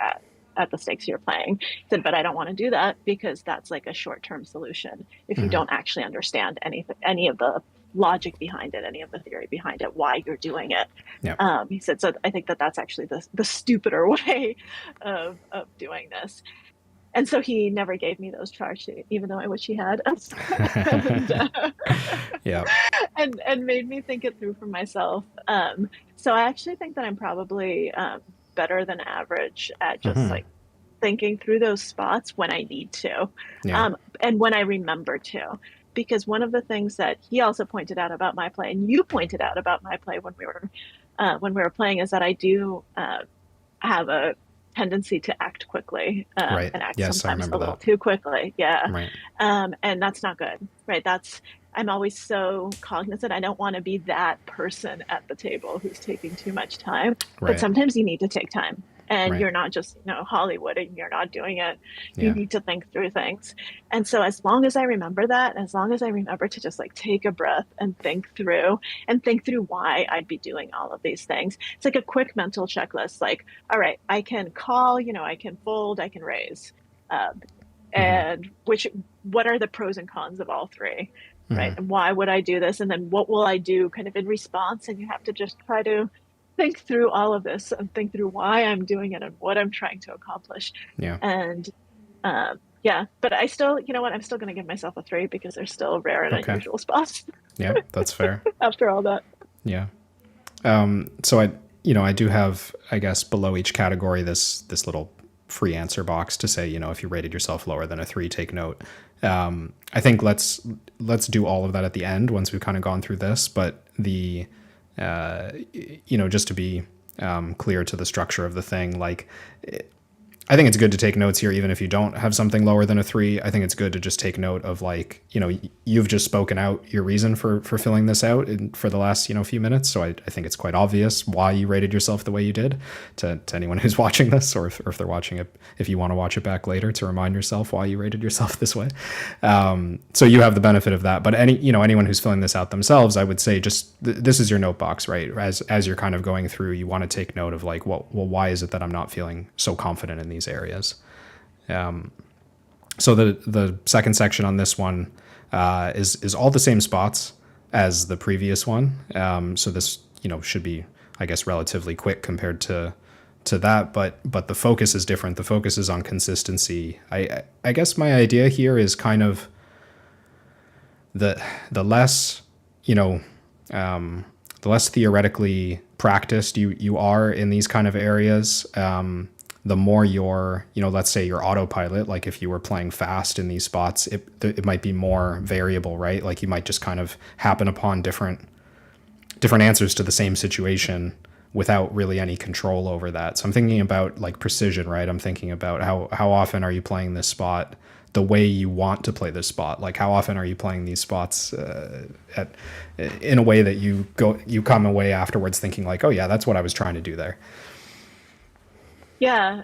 at the stakes you're playing. He said, but I don't want to do that because that's like a short-term solution if you Mm-hmm. don't actually understand any of the logic behind it, any of the theory behind it, why you're doing it. Yeah. He said, so I think that that's actually the stupider way of doing this. And so he never gave me those charts, even though I wish he had, and, Yeah. and made me think it through for myself. So I actually think that I'm probably better than average at just Mm-hmm. like thinking through those spots when I need to, Yeah. and when I remember to. Because one of the things that he also pointed out about my play, and you pointed out about my play when we were playing, is that I do have a tendency to act quickly Right. and act Yes, I sometimes remember a little that. too quickly. Yeah. Right. And that's not good, right? I'm always so cognizant. I don't want to be that person at the table who's taking too much time, but Right. sometimes you need to take time. And Right. you're not just, Hollywood and you're not doing it. You Yeah. need to think through things. And so as long as I remember that, as long as I remember to just like take a breath and think through why I'd be doing all of these things. It's like a quick mental checklist. Like, all right, I can call, I can fold, I can raise. Um, Mm-hmm. and what are the pros and cons of all three, right? Mm-hmm. And why would I do this? And then what will I do kind of in response? And you have to just try to think through all of this and think through why I'm doing it and what I'm trying to accomplish. Yeah. And yeah, but I still, you know what? I'm still going to give myself a 3 because they're still rare and Okay. unusual spots Yeah, that's fair. after all that. Yeah. So I do have, I guess, below each category this little free answer box to say, if you rated yourself lower than a 3, take note. I think let's do all of that at the end once we've kind of gone through this. But just to be clear to the structure of the thing, like, I think it's good to take notes here, even if you don't have something lower than a 3. I think it's good to just take note of, like, you've just spoken out your reason for filling this out for the last, few minutes. So I think it's quite obvious why you rated yourself the way you did to anyone who's watching this, or if they're watching it, if you want to watch it back later, to remind yourself why you rated yourself this way. So you have the benefit of that. But anyone who's filling this out themselves, I would say just this is your note box, right? As you're kind of going through, you want to take note of, like, well, why is it that I'm not feeling so confident in these areas? So the second section on this one is all the same spots as the previous one. So this should be, I guess, relatively quick compared to that, but the focus is different. The focus is on consistency. I guess my idea here is kind of the less the less theoretically practiced you are in these kind of areas, the more your, let's say your autopilot, like if you were playing fast in these spots, it might be more variable, right? Like you might just kind of happen upon different answers to the same situation without really any control over that. So I'm thinking about like precision, right? I'm thinking about how often are you playing this spot the way you want to play this spot? Like, how often are you playing these spots at in a way that you come away afterwards thinking like, oh yeah, that's what I was trying to do there. Yeah.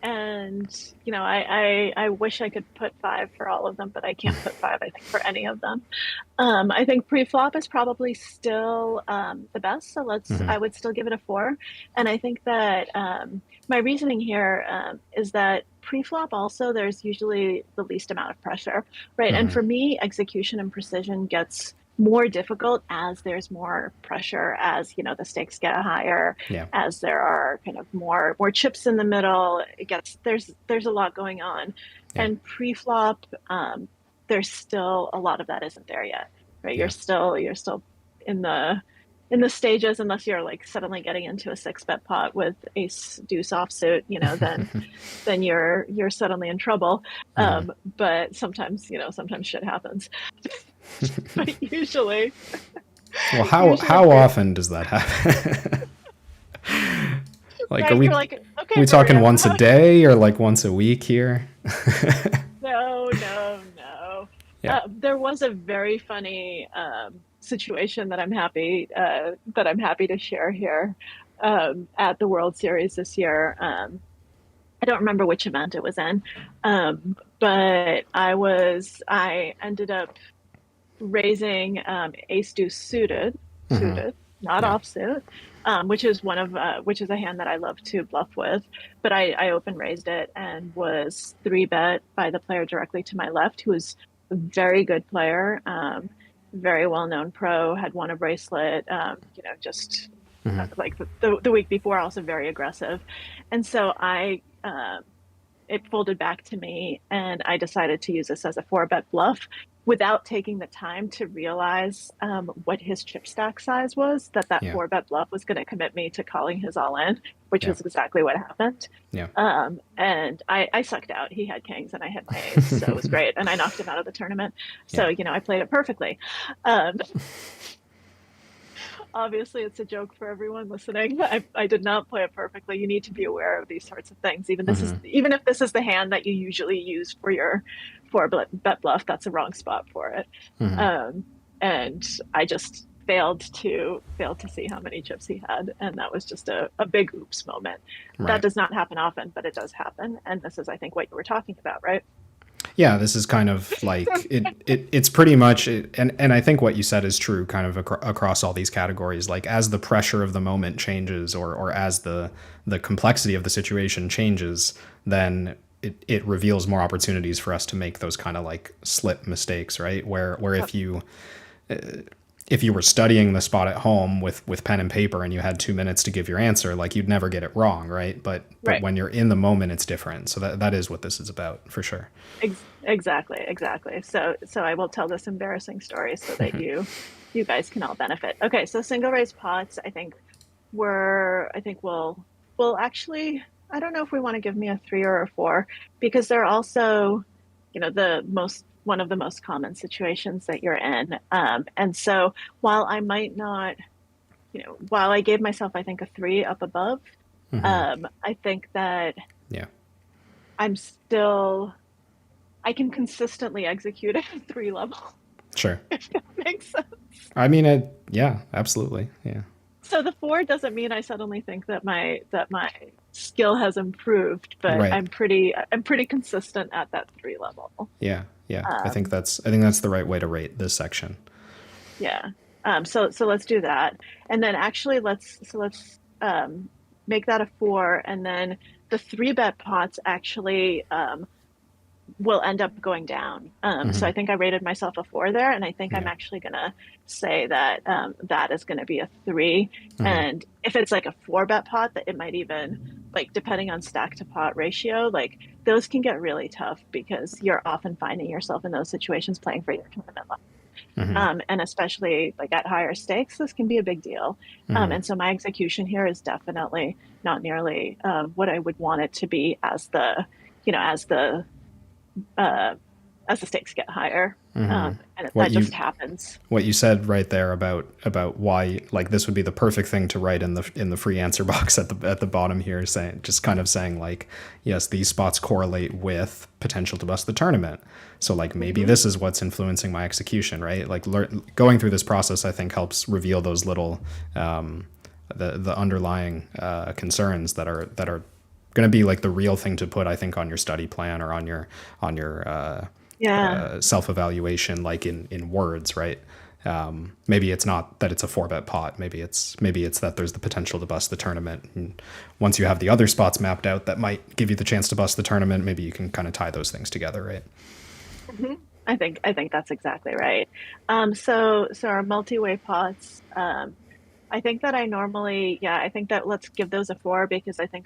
And I wish I could put five for all of them, but I can't put five, I think, for any of them. I think pre-flop is probably still the best, so I would still give it a four. And I think that my reasoning here is that pre-flop also there's usually the least amount of pressure, right? And for me, execution and precision gets more difficult as there's more pressure, as the stakes get higher, Yeah. as there are kind of more chips in the middle. It gets there's a lot going on, Yeah. and pre-flop there's still a lot of that isn't there yet, right? Yeah. You're still in the stages, unless you're like suddenly getting into a six bet pot with ace deuce offsuit, then you're suddenly in trouble. But sometimes shit happens. But Well, usually how often does that happen? Like, right, you're like, okay, we talking Maria, once a day or like once a week here? no, no, no. Yeah. There was a very funny situation that I'm happy to share here at the World Series this year. I don't remember which event it was in, but I ended up raising ace deuce suited, not Yeah. offsuit, which is a hand that I love to bluff with. But I open raised it and was three bet by the player directly to my left, who was a very good player, very well known pro, had won a bracelet, just like the week before, also very aggressive. And so it folded back to me, and I decided to use this as a four bet bluff without taking the time to realize what his chip stack size was, that Yeah. four bet bluff was going to commit me to calling his all in, which Yeah. was exactly what happened. Yeah. And I sucked out. He had kings and I had my ace, so it was great. And I knocked him out of the tournament. Yeah. So, I played it perfectly. Um, Obviously, it's a joke for everyone listening. I did not play it perfectly. You need to be aware of these sorts of things. Even if this is the hand that you usually use for your bet bluff, that's a wrong spot for it. Um, and I just failed to see how many chips he had, and that was just a big oops moment. That Right. does not happen often, but it does happen. And this is, I think, what you were talking about, right? Yeah, this is kind of like it's pretty much and I think what you said is true kind of across all these categories. Like, as the pressure of the moment changes, or as the complexity of the situation changes, then it reveals more opportunities for us to make those kind of like slip mistakes, right? Where if you were studying the spot at home with pen and paper and you had 2 minutes to give your answer, like, you'd never get it wrong, right? But Right. when you're in the moment, it's different. So that is what this is about, for sure. Exactly, exactly. So I will tell this embarrassing story so that you guys can all benefit. Okay, so single raise pots, I think we'll actually, I don't know if we want to give me a three or a four, because they're also, the most one of the most common situations that you're in. And so while I might not, while I gave myself, I think, a three up above, I think that Yeah. I'm still I can consistently execute at a three level, Sure. if that makes sense. I mean, yeah, absolutely. Yeah. So the four doesn't mean I suddenly think that my skill has improved, but Right. I'm pretty consistent at that three level. Yeah. Yeah. Um, I think that's the right way to rate this section. yeah. So let's do that, and then actually let's make that a four, and then the three bet pots actually will end up going down. So I think I rated myself a four there, and I think I'm Yeah. actually gonna say that that is going to be a three. And if it's like a four bet pot, that it might even, like, depending on stack to pot ratio, like, those can get really tough because you're often finding yourself in those situations playing for your tournament level. And especially like at higher stakes, this can be a big deal. And so my execution here is definitely not nearly what I would want it to be as the, you know, uh, as the stakes get higher. And What that you just happens. what you said right there about why like this would be the perfect thing to write in the free answer box at the bottom here, saying just kind of saying like, yes, these spots correlate with potential to bust the tournament. So like maybe Hmm. this is what's influencing my execution, right? Like going through this process, I think helps reveal those little the underlying concerns that are going to be like the real thing to put, I think, on your study plan or on your Yeah. self evaluation, like in words, right? Maybe it's not that it's a 4-bet pot. Maybe it's that there's the potential to bust the tournament. And once you have the other spots mapped out that might give you the chance to bust the tournament, maybe you can kind of tie those things together, right? Hmm. I think that's exactly right. So our multi-way pots. I think that I normally, yeah, I think that let's give those a 4 because I think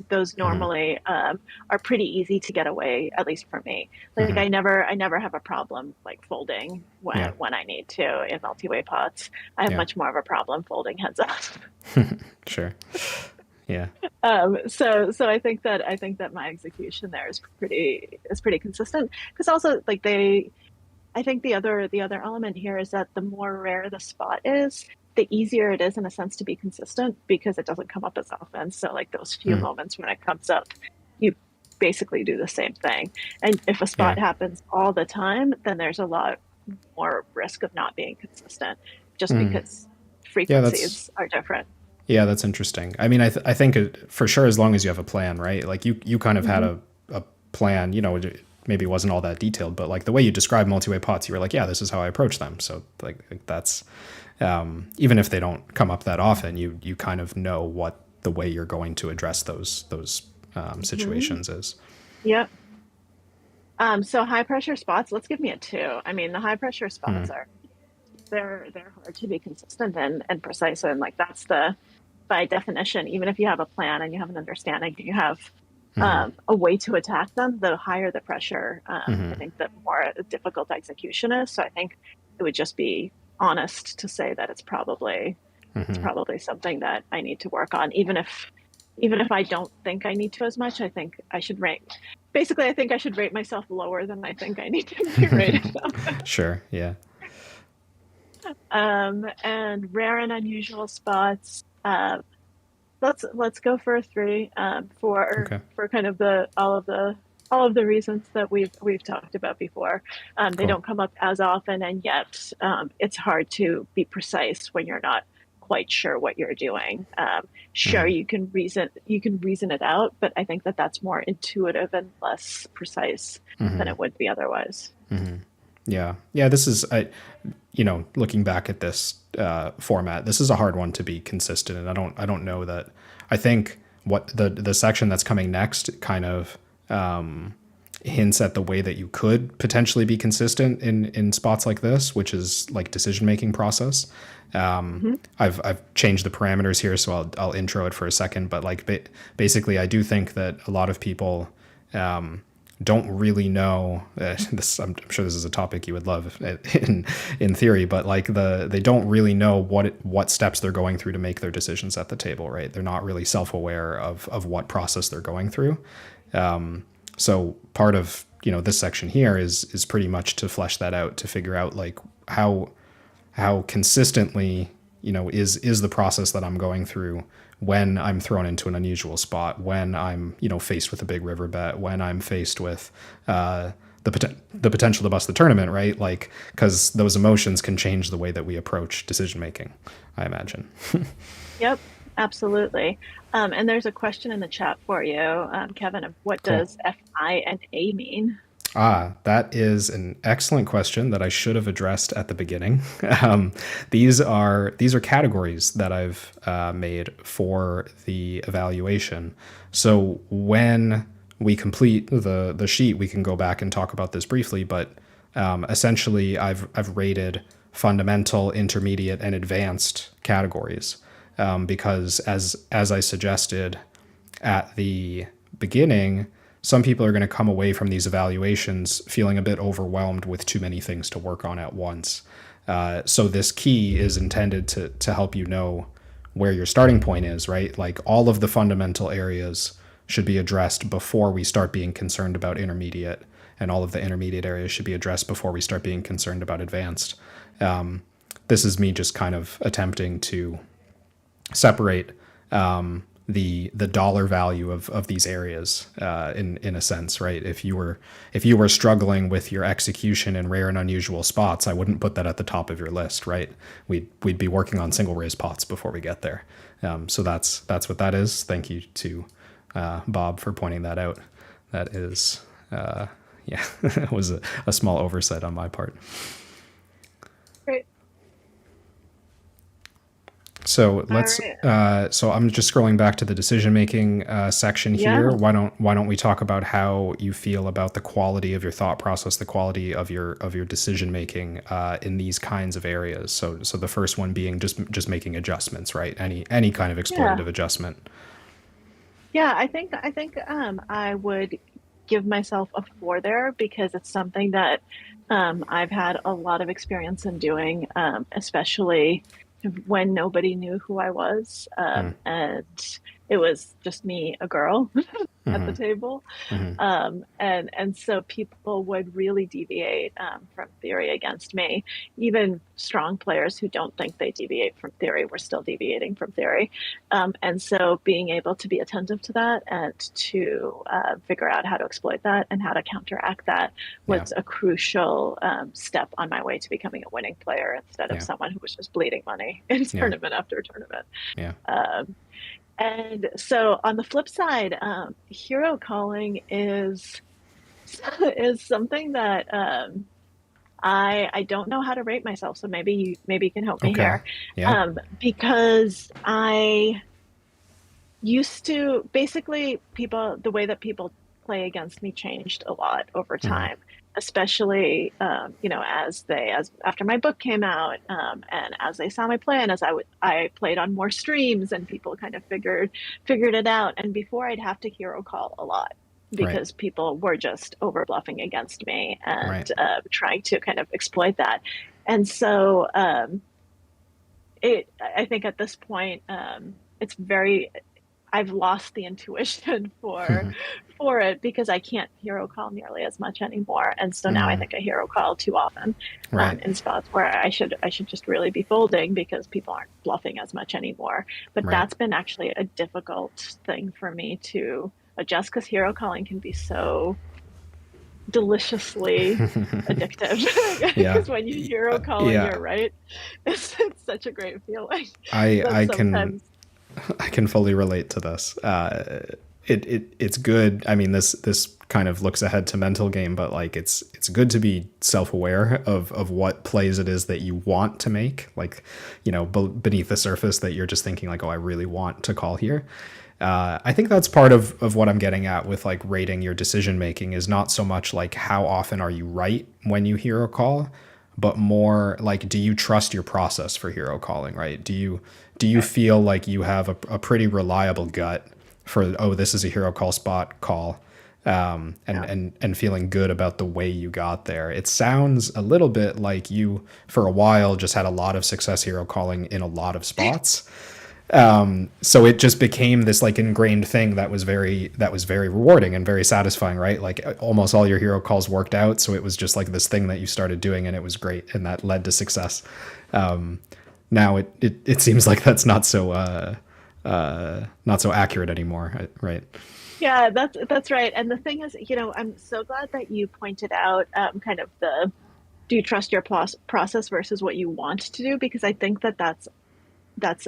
those normally are pretty easy to get away, at least for me. Like I never have a problem like folding Yeah, when I need to in multi-way pots. I have yeah, much more of a problem folding heads up. sure, yeah, So I think that my execution there is pretty consistent because also like I think the other element here is that the more rare the spot is, the easier it is in a sense to be consistent because it doesn't come up as often. So like those few moments when it comes up, you basically do the same thing. And if a yeah, spot happens all the time, then there's a lot more risk of not being consistent just because yeah. That's frequencies are different. Yeah, that's interesting. I mean, I think for sure, as long as you have a plan, right? Like you kind of had Hmm. a plan, maybe it wasn't all that detailed, but like the way you describe multi-way pots, you were like, yeah, this is how I approach them. So like that's, even if they don't come up that often, you kind of know what the way you're going to address those Hmm. situations is. Yep. So high pressure spots, let's give me a 2. I mean, the high pressure spots are they're hard to be consistent and precise in. Like that's the by definition, even if you have a plan and you have an understanding and you have a way to attack them, the higher the pressure, I think the more difficult execution is. So I think it would just be honest to say that it's probably something that I need to work on, even if I don't think I need to as much. I think I should rate. Basically, I think I should rate myself lower than I think I need to be rated. Sure. Yeah. And rare and unusual spots. Let's go for a 3 Okay. for kind of the all of the reasons that we've talked about before. They Cool. don't come up as often, and yet it's hard to be precise when you're not quite sure what you're doing. Sure, you can reason it out, but I think that that's more intuitive and less precise than it would be otherwise. Yeah. Yeah. This is, looking back at this format, this is a hard one to be consistent. And I don't know that, I think what the section that's coming next kind of hints at the way that you could potentially be consistent in spots like this, which is like decision-making process. Mhm. I've changed the parameters here, so I'll intro it for a second. But like basically, I do think that a lot of people don't really know this. I'm sure this is a topic you would love in theory, but like they don't really know what steps they're going through to make their decisions at the table, right? They're not really self-aware of what process they're going through. So part of this section here is pretty much to flesh that out, to figure out like how consistently is the process that I'm going through when I'm thrown into an unusual spot, when I'm faced with a big river bet, when I'm faced with the potential to bust the tournament, right? Like because those emotions can change the way that we approach decision making, I imagine. Yep, absolutely. And there's a question in the chat for you, Kevin, of what Cool. does FI and A mean? That is an excellent question that I should have addressed at the beginning. Um, these are categories that I've made for the evaluation. So when we complete the sheet, we can go back and talk about this briefly. But essentially, I've rated fundamental, intermediate, and advanced categories because as I suggested at the beginning, some people are going to come away from these evaluations feeling a bit overwhelmed with too many things to work on at once. So this key is intended to help you know where your starting point is, right? Like all of the fundamental areas should be addressed before we start being concerned about intermediate and all of the intermediate areas should be addressed before we start being concerned about advanced. This is me just kind of attempting to separate the dollar value of these areas in a sense, right? If you were struggling with your execution in rare and unusual spots, I wouldn't put that at the top of your list, right? We'd be working on single raise pots before we get there. So that's what that is. Thank you to Bob for pointing that out. That is yeah, it was a small oversight on my part. Great. So All let's. right. So I'm just scrolling back to the decision making section here. Yeah. Why don't we talk about how you feel about the quality of your thought process, the quality of your decision making in these kinds of areas? So the first one being just making adjustments, right? Any kind of Yeah. exploitative adjustment. Yeah, I think I would give myself a 4 there because it's something that I've had a lot of experience in doing, especially when nobody knew who I was, and it was just me, a girl, at the table. And so people would really deviate from theory against me. Even strong players who don't think they deviate from theory were still deviating from theory. And so being able to be attentive to that and to figure out how to exploit that and how to counteract that Yeah, was a crucial step on my way to becoming a winning player instead of yeah, someone who was just bleeding money in yeah, tournament after tournament. yeah. Um, and so on the flip side, hero calling is something that I don't know how to rate myself. So maybe you can help me Okay. here, Yeah. because I used to basically people the way that people play against me changed a lot over time, especially as after my book came out, and as they saw my play and as I played on more streams and people kind of figured it out. And before I'd have to hero call a lot Right. because people were just over bluffing against me and Right. trying to kind of exploit that. And so it I think at this point it's very I've lost the intuition for it because I can't hero call nearly as much anymore. And so now I think I hero call too often Right. in spots where I should just really be folding because people aren't bluffing as much anymore. But Right. that's been actually a difficult thing for me to adjust because hero calling can be so deliciously addictive. Yeah. Because when you hero call and Yeah. you're right, it's such a great feeling. I But I can sometimes, I can fully relate to this. It's good. I mean, this kind of looks ahead to mental game, but like it's good to be self aware of what plays it is that you want to make. Like, beneath the surface that you're just thinking like, oh, I really want to call here. I think that's part of what I'm getting at with like rating your decision making is not so much like how often are you right when you hear a call, but more like do you trust your process for hero calling, right? Do you right, feel like you have a pretty reliable gut for, oh, this is a hero call spot call, and yeah. and feeling good about the way you got there? It sounds a little bit like you for a while just had a lot of success hero calling in a lot of spots. So it just became this like ingrained thing that was very rewarding and very satisfying, right? Like almost all your hero calls worked out, so it was just like this thing that you started doing and it was great and that led to success. Now it seems like that's not so accurate anymore, right? Yeah, that's right. And the thing is, I'm so glad that you pointed out kind of the do you trust your process versus what you want to do? Because I think that that's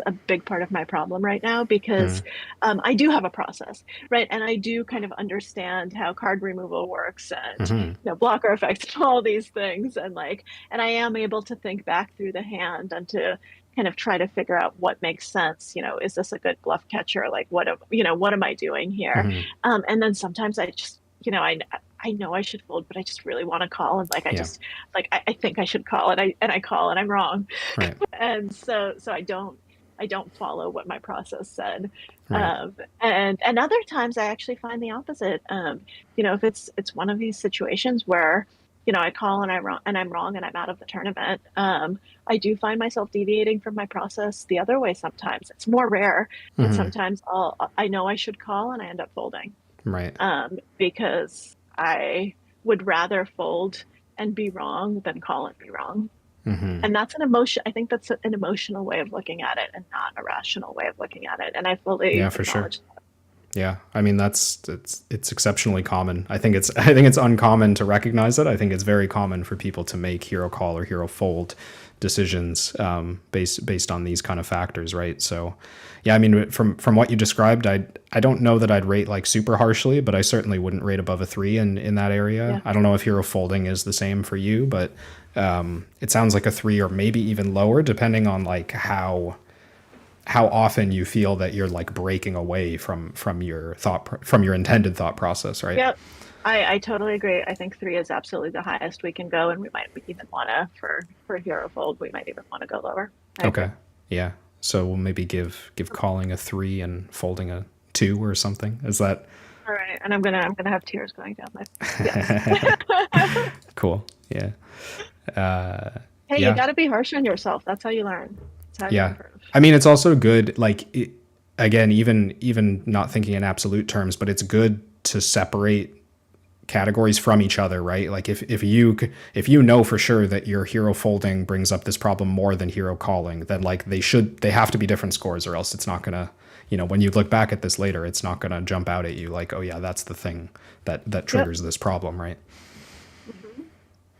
a big part of my problem right now because I do have a process, right? And I do kind of understand how card removal works and blocker effects and all these things, and I am able to think back through the hand and to kind of try to figure out what makes sense. Is this a good bluff catcher? Like what am I doing here? And then sometimes I just I know I should fold, but I just really want to call, and Yeah. I think I should call, and I call and I'm wrong. Right. And so I don't follow what my process said. Right. And other times I actually find the opposite. If it's one of these situations where I call and I'm wrong and I'm out of the tournament, I do find myself deviating from my process the other way sometimes. It's more rare, but sometimes I know I should call and I end up folding, Right. because I would rather fold and be wrong than call and be wrong. Hmm. And that's an emotion. I think that's an emotional way of looking at it and not a rational way of looking at it. And I Yeah, fully for sure. acknowledge Yeah, I mean it's exceptionally common. I think it's uncommon to recognize it. I think it's very common for people to make hero call or hero fold decisions based on these kind of factors, right? So, yeah, I mean from what you described, I don't know that I'd rate like super harshly, but I certainly wouldn't rate above a 3 in that area. that. I don't know if hero folding is the same for you, but it sounds like a 3 or maybe even lower, depending on like how often you feel that you're like breaking away from your from your intended thought process, right? Yep. I totally agree. I think three is absolutely the highest we can go, and we might even want to for hero fold. We might even want to go lower. I agree. Okay. Yeah. So we'll maybe give calling a 3 and folding a 2 or something. Is that All right, and I'm gonna have tears going down my yes. cool? Yeah. Hey, you Yeah. got to be harsh on yourself. That's how you learn. That's how you Yeah. improve. I mean, it's also good like again, even not thinking in absolute terms, but it's good to separate categories from each other, right? Like if you know for sure that your hero folding brings up this problem more than hero calling, then like they have to be different scores, or else it's not gonna, when you look back at this later, it's not gonna jump out at you like, oh yeah, that's the thing that Yep. triggers this problem, right?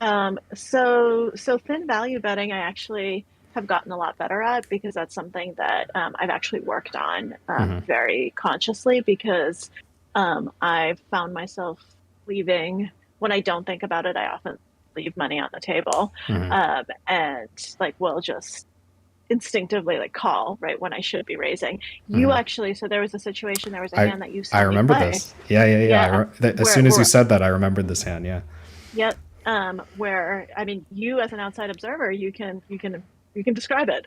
hmm So thin value betting, I actually have gotten a lot better at because that's something that I've actually worked on Mm-hmm. very consciously because I've found myself leaving when I don't think about it. I often leave money on the table, Mm-hmm. and like will just instinctively like call right when I should be raising. You Mm-hmm. actually, so there was a situation, there was a I hand that you I saw me remember play. this. Yeah, yeah, yeah. Yeah, As where soon as you where said that, I remembered this hand. Yeah. Yep. Where I mean, you as an outside observer, you can describe it,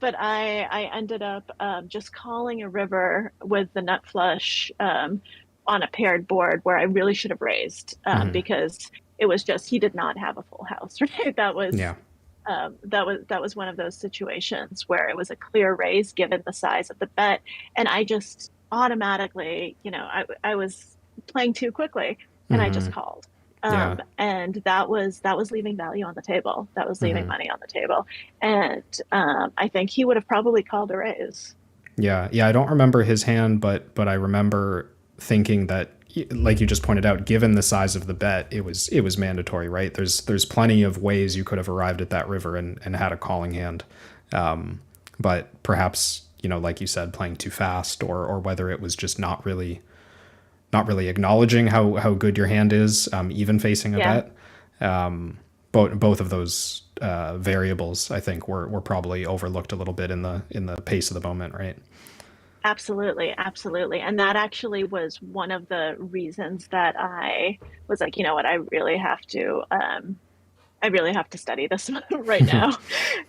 but I ended up just calling a river with the nut flush on a paired board where I really should have raised Mm-hmm. because it was just he did not have a full house, right? Yeah. That was one of those situations where it was a clear raise given the size of the bet, and I just automatically, I was playing too quickly, and I Mm-hmm. just called. Yeah. And that was leaving value on the table. That was leaving Mm-hmm. money on the table, and I think he would have probably called a raise. Yeah, yeah, I don't remember his hand, but I remember thinking that, like you just pointed out, given the size of the bet, it was mandatory, right? There's plenty of ways you could have arrived at that river and had a calling hand, but perhaps like you said, playing too fast, or whether it was just not really acknowledging how good your hand is, even facing a Yeah. bet. Both of those variables, I think, were probably overlooked a little bit in the pace of the moment, right? Absolutely, absolutely. And that actually was one of the reasons that I was like, you know what, I really have to study this right now.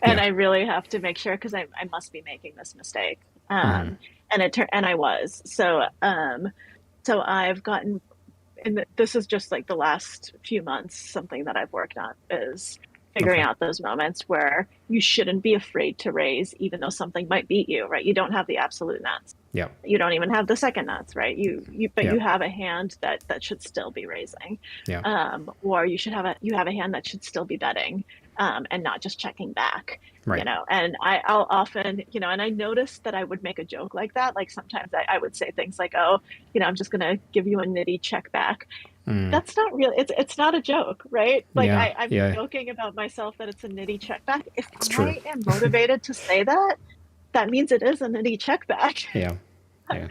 And Yeah. I really have to make sure because I must be making this mistake. Mm-hmm. And I was. So I've gotten and this is just like the last few months, something that I've worked on is figuring Okay. out those moments where you shouldn't be afraid to raise, even though something might beat you, right? You don't have the absolute nuts. Yeah. You don't even have the second nuts, right? But Yeah. you have a hand that should still be raising, Yeah. or you have a hand that should still be betting, and not just checking back, Right. And I'll often, and I noticed that I would make a joke like that. Like sometimes I would say things like, "Oh, I'm just gonna give you a nitty check back." Mm. That's not real. It's not a joke, right? Like Yeah. I'm Yeah. joking about myself that it's a nitty check back. If It's true. I am motivated to say that, that means it is a nitty check back. Yeah. Yeah.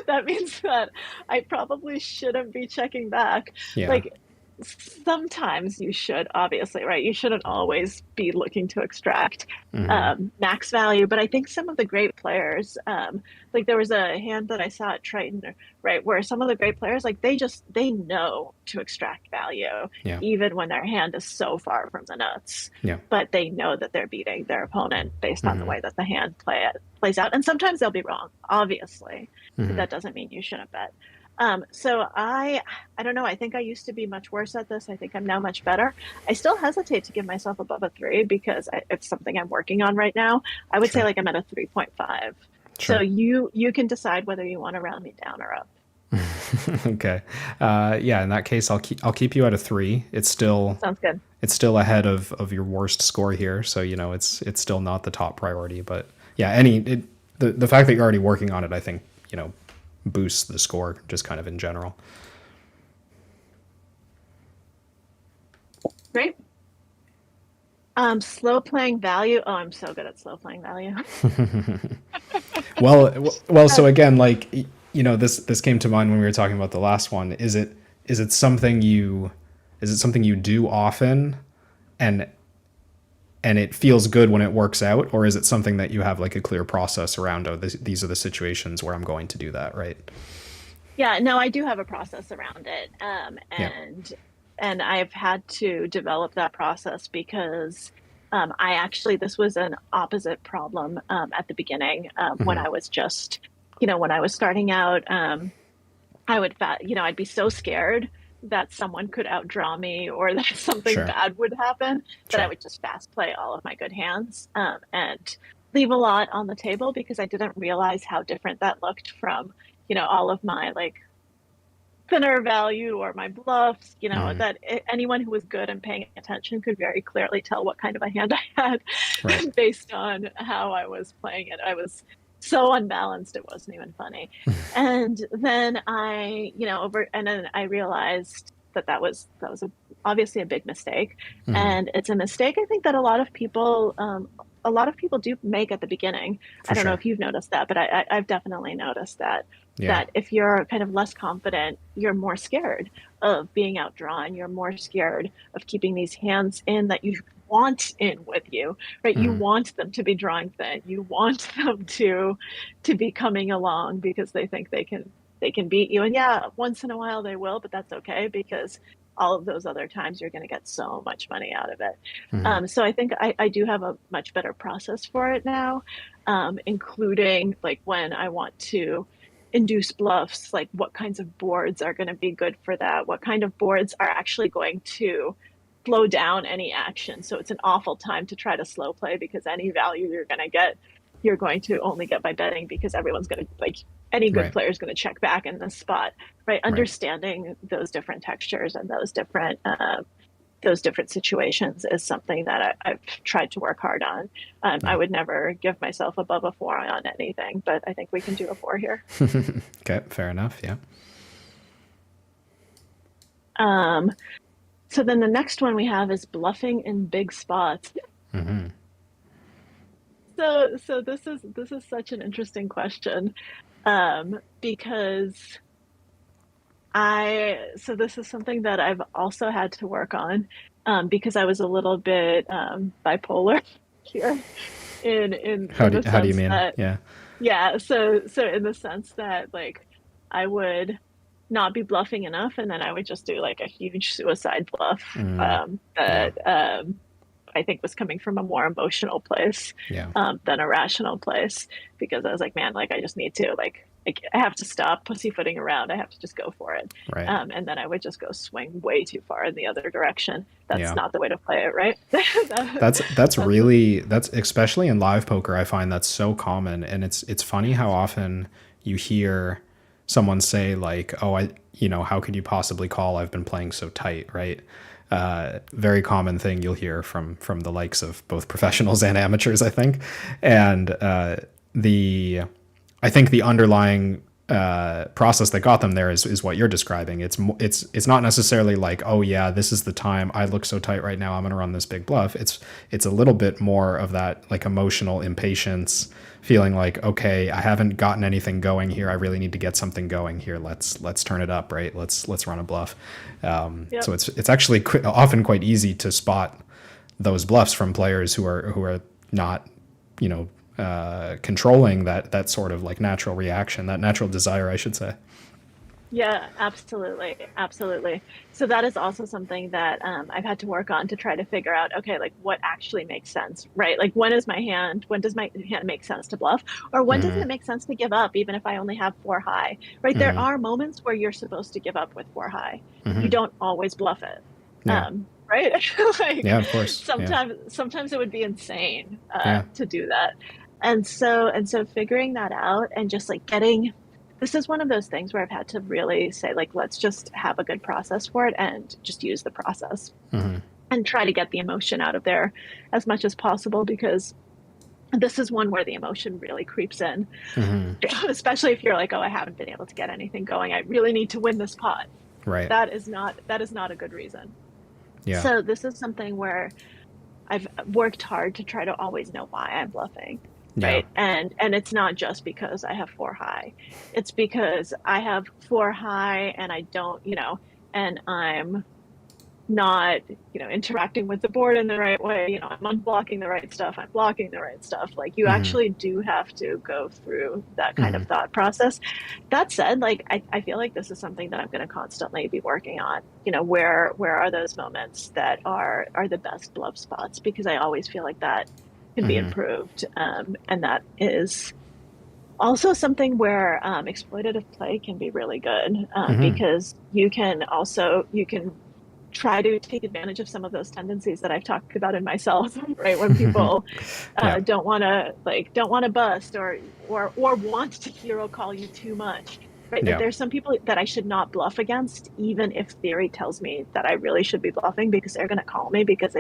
That means that I probably shouldn't be checking back. Yeah. Like sometimes you should, obviously, right? You shouldn't always be looking to extract Mm-hmm. max value. But I think some of the great players, like there was a hand that I saw at Triton, right, where some of the great players, like they know to extract value, Yeah. even when their hand is so far from the nuts. Yeah. But they know that they're beating their opponent based on the Mm-hmm. way that the hand plays out. And sometimes they'll be wrong, obviously, but Mm-hmm. that doesn't mean you shouldn't bet. So I don't know. I think I used to be much worse at this. I think I'm now much better. I still hesitate to give myself above a 3 because it's something I'm working on right now. I would say Sure. like I'm at a 3.5. So Sure. you can decide whether you want to round me down or up. Okay. Yeah. In that case, I'll keep you at a 3. Sounds good. It's still ahead of your worst score here, so it's still not the top priority. But yeah, the fact that you're already working on it, I think boosts the score just kind of in general. Great. Slow playing value. Oh, I'm so good at slow playing value. Well. Uh, So again, like this came to mind when we were talking about the last one. Is it something you do often, and it feels good when it works out, or is it something that you have like a clear process around? Oh, these are the situations where I'm going to do that, right? yeah, no, I do have a process around it. Yeah. And I've had to develop that process because I actually this was an opposite problem at the beginning when I was just, when I was starting out. I'd be so scared that someone could outdraw me or that something Sure. bad would happen that I Sure. would just fast play all of my good hands and leave a lot on the table because I didn't realize how different that looked from, all of my like thinner value or my bluffs, that anyone who was good and paying attention could very clearly tell what kind of a hand I had Right. based on how I was playing it. I was so unbalanced, it wasn't even funny. And then and then I realized that was obviously a big mistake. And it's a mistake I think that a lot of people do make at the beginning. I For don't know sure. if you've noticed that, but I've definitely noticed that Yeah. that if you're kind of less confident, you're more scared of being outdrawn. You're more scared of keeping these hands in that you want in with you, right? You want them to be drawing thin. You want them to be coming along because they think they can beat you. And yeah, once in a while they will, but that's okay because all of those other times you're going to get so much money out of it. So I think I do have a much better process for it now, including like when I want to induce bluffs, like what kinds of boards are going to be good for that, what kind of boards are actually going to slow down any action. So it's an awful time to try to slow play because any value you're going to get, you're going to only get by betting because everyone's going to like any good Right. player is going to check back in the spot, right? Right. Understanding those different textures and those different situations is something that I've tried to work hard on. I Yeah. would never give myself above a 4 on anything, but I think we can do a 4 here. Okay. Fair enough. Yeah. Um, so then the next one we have is bluffing in big spots. So this is such an interesting question because this is something that I've also had to work on because I was a little bit bipolar here in the How do you sense mean? that Yeah. yeah, so in the sense that like I would not be bluffing enough and then I would just do like a huge suicide bluff Yeah. that I think was coming from a more emotional place Yeah. than a rational place because I was like, man, like I just need to like I have to stop pussyfooting around. I have to just go for it. Right. And then I would just go swing way too far in the other direction. That's Yeah. not the way to play it, right? That's That's especially in live poker. I find that's so common, and it's funny how often you hear someone say like, "Oh, how could you possibly call? I've been playing so tight." Right. Very common thing you'll hear from the likes of both professionals and amateurs, I think, and the I think the underlying process that got them there is what you're describing. It's not necessarily like, oh yeah, this is the time. I look so tight right now. I'm going to run this big bluff. It's a little bit more of that like emotional impatience, feeling like, okay, I haven't gotten anything going here. I really need to get something going here. Let's turn it up, right? Let's run a bluff. yep. So it's actually often quite easy to spot those bluffs from players who are not, controlling that sort of like natural reaction, that natural desire, I should say. Yeah, absolutely. Absolutely. So that is also something that I've had to work on to try to figure out, okay, like what actually makes sense, right? Like when does my hand make sense to bluff? Or when doesn't it make sense to give up, even if I only have 4 high, right? There are moments where you're supposed to give up with 4 high. You don't always bluff it. Yeah. Right? Like Yeah. Of course. Yeah. sometimes it would be insane Yeah. to do that. And so figuring that out and just like getting this is one of those things where I've had to really say, like, let's just have a good process for it and just use the process Mm-hmm. and try to get the emotion out of there as much as possible, because this is one where the emotion really creeps in, Mm-hmm. especially if you're like, oh, I haven't been able to get anything going. I really need to win this pot. Right. That is not a good reason. Yeah. So this is something where I've worked hard to try to always know why I'm bluffing, Yeah. right? And it's not just because I have four high. It's because I have four high and I don't, and I'm not, interacting with the board in the right way. I'm unblocking the right stuff. I'm blocking the right stuff. Like, you Mm-hmm. actually do have to go through that kind Mm-hmm. of thought process. That said, like, I feel like this is something that I'm going to constantly be working on. Where are those moments that are the best bluff spots? Because I always feel like that can be Mm-hmm. improved. And that is also something where exploitative play can be really good, Mm-hmm. because you can try to take advantage of some of those tendencies that I've talked about in myself, right? When people Yeah. don't want to bust, or want to hero call you too much, right? Like, Yeah. there's some people that I should not bluff against, even if theory tells me that I really should be bluffing, because they're going to call me because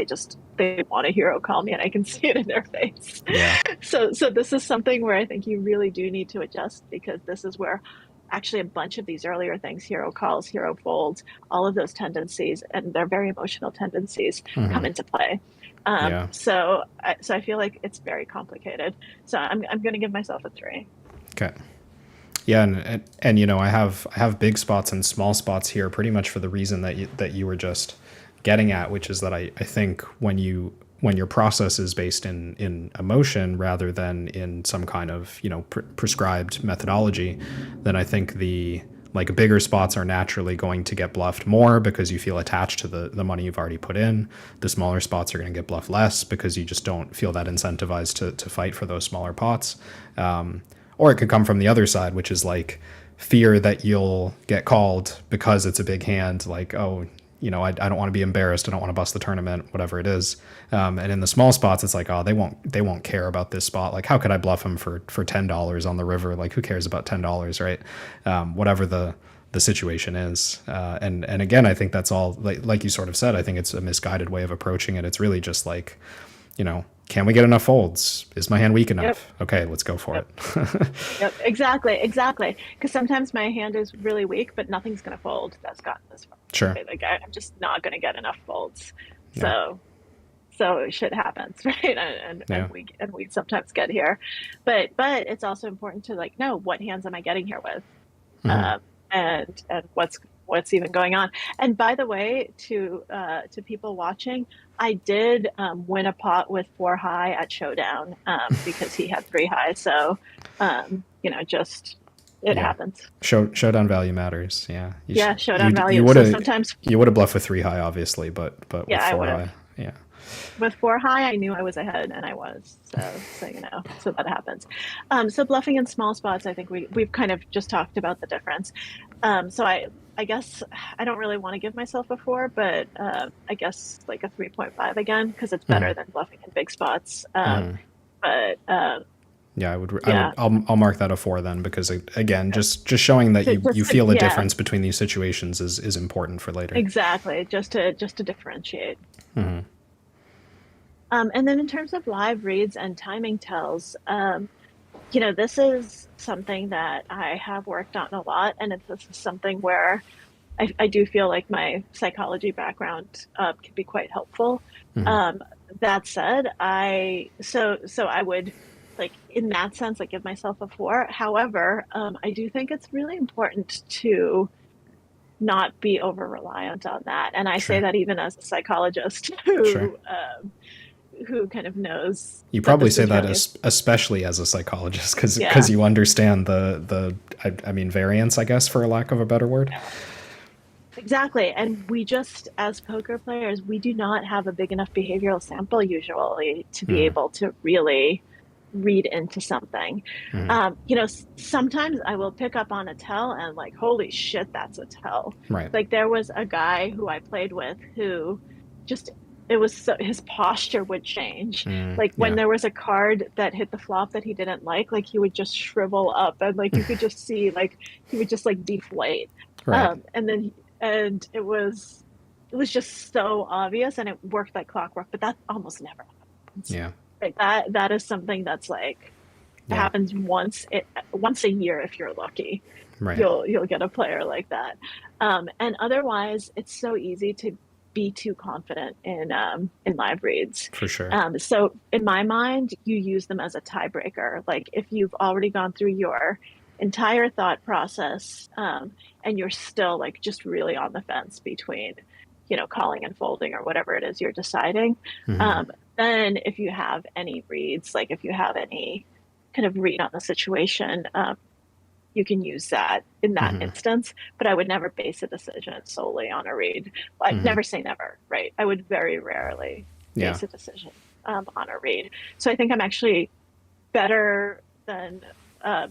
they want to hero call me, and I can see it in their face. Yeah. So this is something where I think you really do need to adjust, because this is where actually a bunch of these earlier things, hero calls, hero folds, all of those tendencies, and they're very emotional tendencies, come Mm-hmm. into play. Yeah. So I feel like it's very complicated. So I'm going to give myself a 3. Okay. Yeah, and I have big spots and small spots here, pretty much for the reason that you were just getting at, which is that I think when your process is based in emotion rather than in some kind of prescribed methodology, then I think the like bigger spots are naturally going to get bluffed more because you feel attached to the money you've already put in. The smaller spots are going to get bluffed less because you just don't feel that incentivized to fight for those smaller pots. Or it could come from the other side, which is like fear that you'll get called because it's a big hand. Like, oh, I don't want to be embarrassed. I don't want to bust the tournament, whatever it is. And in the small spots, it's like, oh, they won't care about this spot. Like, how could I bluff them for $10 on the river? Like, who cares about $10, right? Whatever the situation is. And again, I think that's all like you sort of said. I think it's a misguided way of approaching it. It's really just like, can we get enough folds? Is my hand weak Yep. enough? Okay, let's go for Yep. it. Yep. Exactly. Because sometimes my hand is really weak, but nothing's going to fold that's gotten this far. Sure. Right? Like, I'm just not going to get enough folds. Yeah. So shit happens, right? Yeah. And we sometimes get here, but it's also important to, like, know what hands am I getting here with, Mm-hmm. and what's even going on. And by the way, to people watching, I did win a pot with four high at Showdown, because he had three high. So just, it Yeah. happens. Showdown value matters. Yeah. Yeah, You Showdown you value. would So have sometimes, you would have bluffed with 3 high, obviously, but with yeah, I four would have. high, yeah. With four high, I knew I was ahead, and I was. So that happens. So bluffing in small spots, I think we've kind of just talked about the difference. So I guess I don't really want to give myself a 4, but I guess like a 3.5 again, because it's Mm-hmm. better than bluffing in big spots. Mm-hmm. But Yeah, yeah, I'll mark that a 4 then, because again, just showing that you feel a yeah, difference between these situations is important for later. exactly. Just to differentiate. Mm-hmm. And then in terms of live reads and timing tells, this is something that I have worked on a lot, and this is something where I do feel like my psychology background can be quite helpful. Mm-hmm. Um, that said, I would, like, in that sense, like, give myself a 4. However, I do think it's really important to not be over reliant on that, and I say Sure. that even as a psychologist Sure. who kind of knows You that probably this say is that really, especially as a psychologist, because yeah, you understand I mean variance, I guess, for a lack of a better word. yeah, exactly. And we just, as poker players, we do not have a big enough behavioral sample usually to be Mm-hmm. able to really read into something. Mm-hmm. Sometimes I will pick up on a tell and, like, holy shit, that's a tell. Right. Like, there was a guy who I played with who just it was so, his posture would change. Mm, Like when yeah. there was a card that hit the flop that he didn't like he would just shrivel up and like you could just see like he would just like deflate. Right. And then and it was just so obvious and it worked like clockwork, but that almost never happens. Yeah. Like that is something that's like it Yeah. happens once a year if you're lucky. Right. You'll get a player like that. And otherwise, it's so easy to be too confident in live reads. For sure. So in my mind, you use them as a tiebreaker. Like if you've already gone through your entire thought process, and you're still like just really on the fence between, calling and folding or whatever it is you're deciding. Hmm. Um, then if you have any reads, like if you have any kind of read on the situation, you can use that in that Hmm. instance. But I would never base a decision solely on a read. I'd Hmm. never say never, right? I would very rarely Yeah. base a decision on a read. So I think I'm actually better than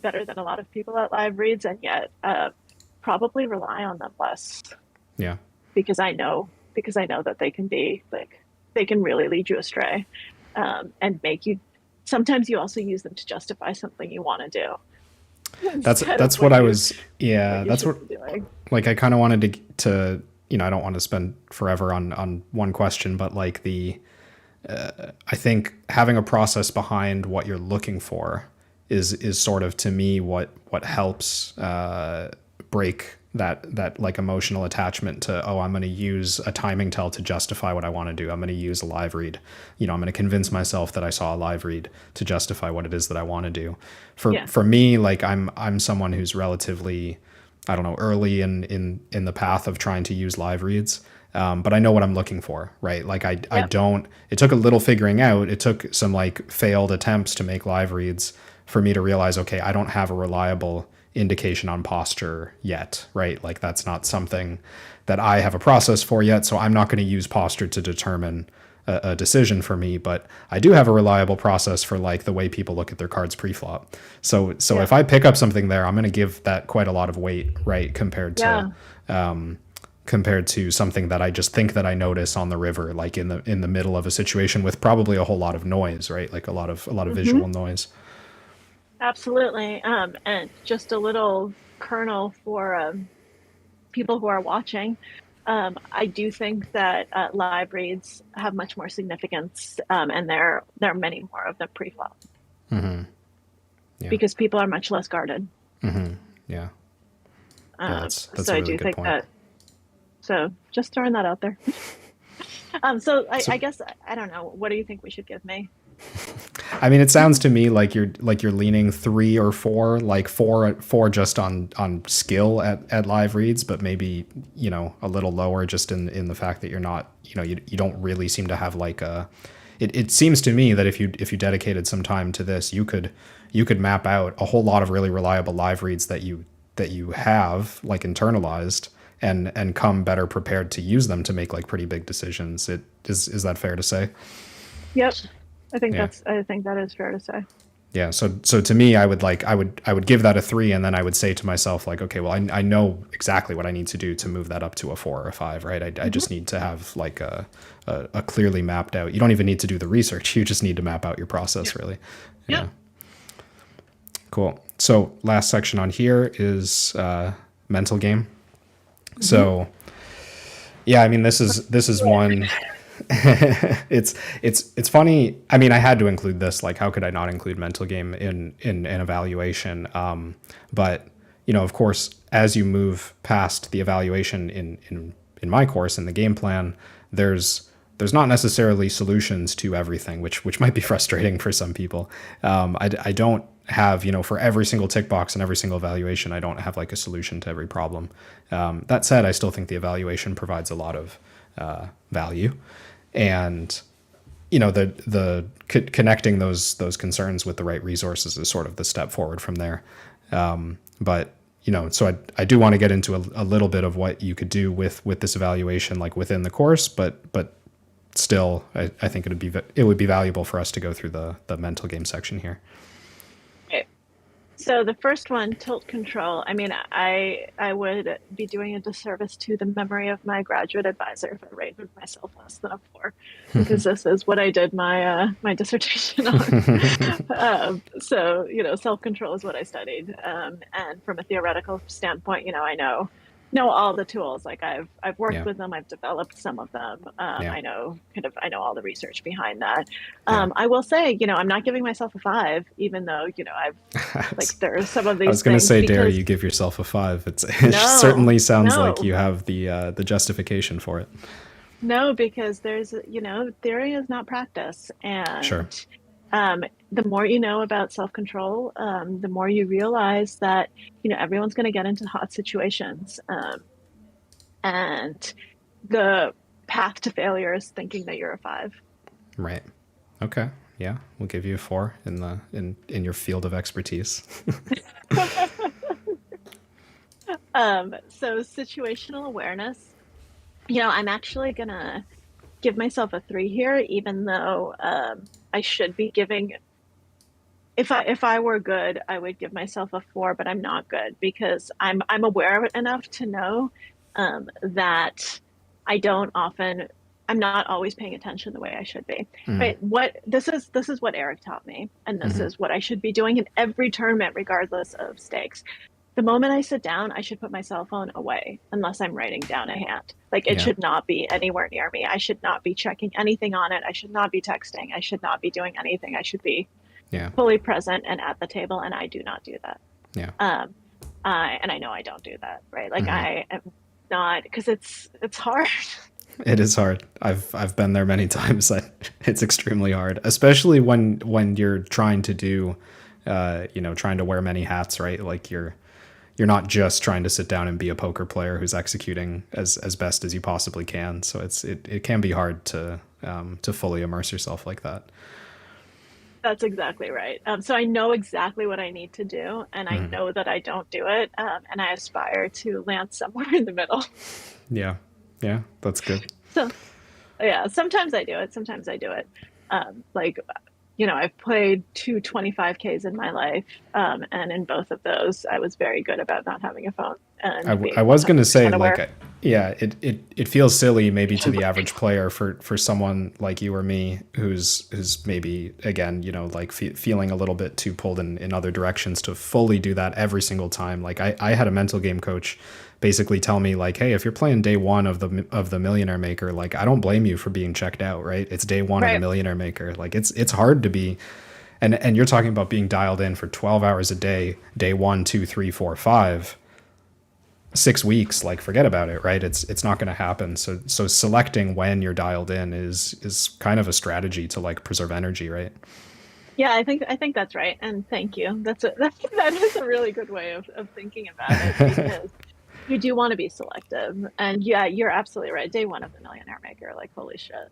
better than a lot of people at live reads, and yet probably rely on them less Yeah. because I know that they can be like they can really lead you astray, and make you. Sometimes you also use them to justify something you want to do instead of That's what I was. what Yeah. you That's should what. be doing. Like I kind of wanted to. I don't want to spend forever on one question, but like I think having a process behind what you're looking for is sort of to me what helps break that like emotional attachment to, oh, I'm going to use a timing tell to justify what I want to do. I'm going to use a live read. I'm going to convince myself that I saw a live read to justify what it is that I want to do. Yeah. For me, like I'm someone who's relatively, I don't know, early in the path of trying to use live reads. But I know what I'm looking for, right? Like I Yep. don't, it took a little figuring out. It took some like failed attempts to make live reads for me to realize, okay, I don't have a reliable indication on posture yet, right? Like that's not something that I have a process for yet. So I'm not going to use posture to determine a decision for me, but I do have a reliable process for like the way people look at their cards pre-flop. So Yeah. if I pick up something there, I'm going to give that quite a lot of weight, right? Yeah. Compared to something that I just think that I notice on the river, like in the middle of a situation with probably a whole lot of noise, right? Like a lot of Hmm. visual noise. Absolutely. And just a little kernel for people who are watching. I do think that live reads have much more significance, and there are many more of them pre-flop Yeah, because people are much less guarded. yeah, yeah. Um, That's so a I really do good think point. that. So just throwing that out there. So So I guess I don't know. What do you think we should give me? I mean, it sounds to me like you're leaning 3 or 4, like four just on skill at live reads, but maybe a little lower just in the fact that you're not you don't really seem to have like a. It seems to me that if you dedicated some time to this, you could map out a whole lot of really reliable live reads that you have like internalized and come better prepared to use them to make like pretty big decisions. It is that fair to say? Yep. Yeah. I think that is fair to say. Yeah, so to me, I would give that a 3, and then I would say to myself like, okay, well, I know exactly what I need to do to move that up to a 4 or 5, right? I Hmm. just need to have like a clearly mapped out. You don't even need to do the research. You just need to map out your process, Yep. really. Yep. Yeah, cool. So last section on here is mental game. Hmm. So yeah, I mean this is one. It's funny. I mean, I had to include this. Like, how could I not include mental game in an evaluation? But of course, as you move past the evaluation in my course in the game plan, there's not necessarily solutions to everything, which might be frustrating for some people. I don't have for every single tick box and every single evaluation, I don't have like a solution to every problem. That said, I still think the evaluation provides a lot of value, and connecting those concerns with the right resources is sort of the step forward from there. But so I do want to get into a little bit of what you could do with this evaluation, like within the course, but still, I think it would be valuable for us to go through the mental game section here. Okay. So the first one, tilt control. I mean, I would be doing a disservice to the memory of my graduate advisor if I rated myself less than a four, because this is what I did my dissertation on. So self control is what I studied, and from a theoretical standpoint, I know all the tools. Like I've worked Yeah. with them, I've developed some of them. Yeah. I know all the research behind that. Yeah. I will say, I'm not giving myself a five, even though, I've there are some of I these was going to things say, dare you because give yourself a five? It no, certainly sounds like no, you have the justification for it. no, because theory is not practice. Sure. And um, the more you know about self-control, the more you realize that, everyone's going to get into hot situations. And the path to failure is thinking that you're a five. Right. Okay. Yeah, we'll give you a four in your field of expertise. So situational awareness, I'm actually gonna give myself a three here, even though I should be giving. If I were good, I would give myself a four, but I'm not good because I'm aware of it enough to know that I don't often. I'm not always paying attention the way I should be. Right? This is what Eric taught me, and this is what I should be doing in every tournament, regardless of stakes. The moment I sit down, I should put my cell phone away unless I'm writing down a hand. Like it Yeah. should not be anywhere near me. I should not be checking anything on it. I should not be texting. I should not be doing anything. I should be Yeah. fully present and at the table, and I do not do that. Yeah. And I know I don't do that, right? Like I am not because it's hard. It is hard. I've been there many times. It's extremely hard, especially when you're trying to do, trying to wear many hats, right? Like you're not just trying to sit down and be a poker player who's executing as best as you possibly can. So it can be hard to fully immerse yourself like that. That's exactly right. So I know exactly what I need to do, and I know that I don't do it, and I aspire to land somewhere in the middle. Yeah. Yeah. That's good. So yeah, sometimes I do it, sometimes I do it. Like, I've played two 25Ks in my life, and in both of those, I was very good about not having a phone and I being was going to say 100% like, aware. yeah, it feels silly maybe to the average player for someone like you or me who's maybe again like feeling a little bit too pulled in other directions to fully do that every single time. Like I had a mental game coach basically tell me like, hey, if you're playing day one of the Millionaire Maker, like I don't blame you for being checked out, right? It's day one of the Right. Millionaire Maker. Like it's hard to be. And you're talking about being dialed in for 12 hours a day one, two, three, four, 5, 6 weeks, like forget about it, right? It's not going to happen. So selecting when you're dialed in is kind of a strategy to like preserve energy, right? Yeah, I think that's right. And thank you. That is a really good way of thinking about it because you do want to be selective. And yeah, you're absolutely right. Day one of the Millionaire Maker, like holy shit.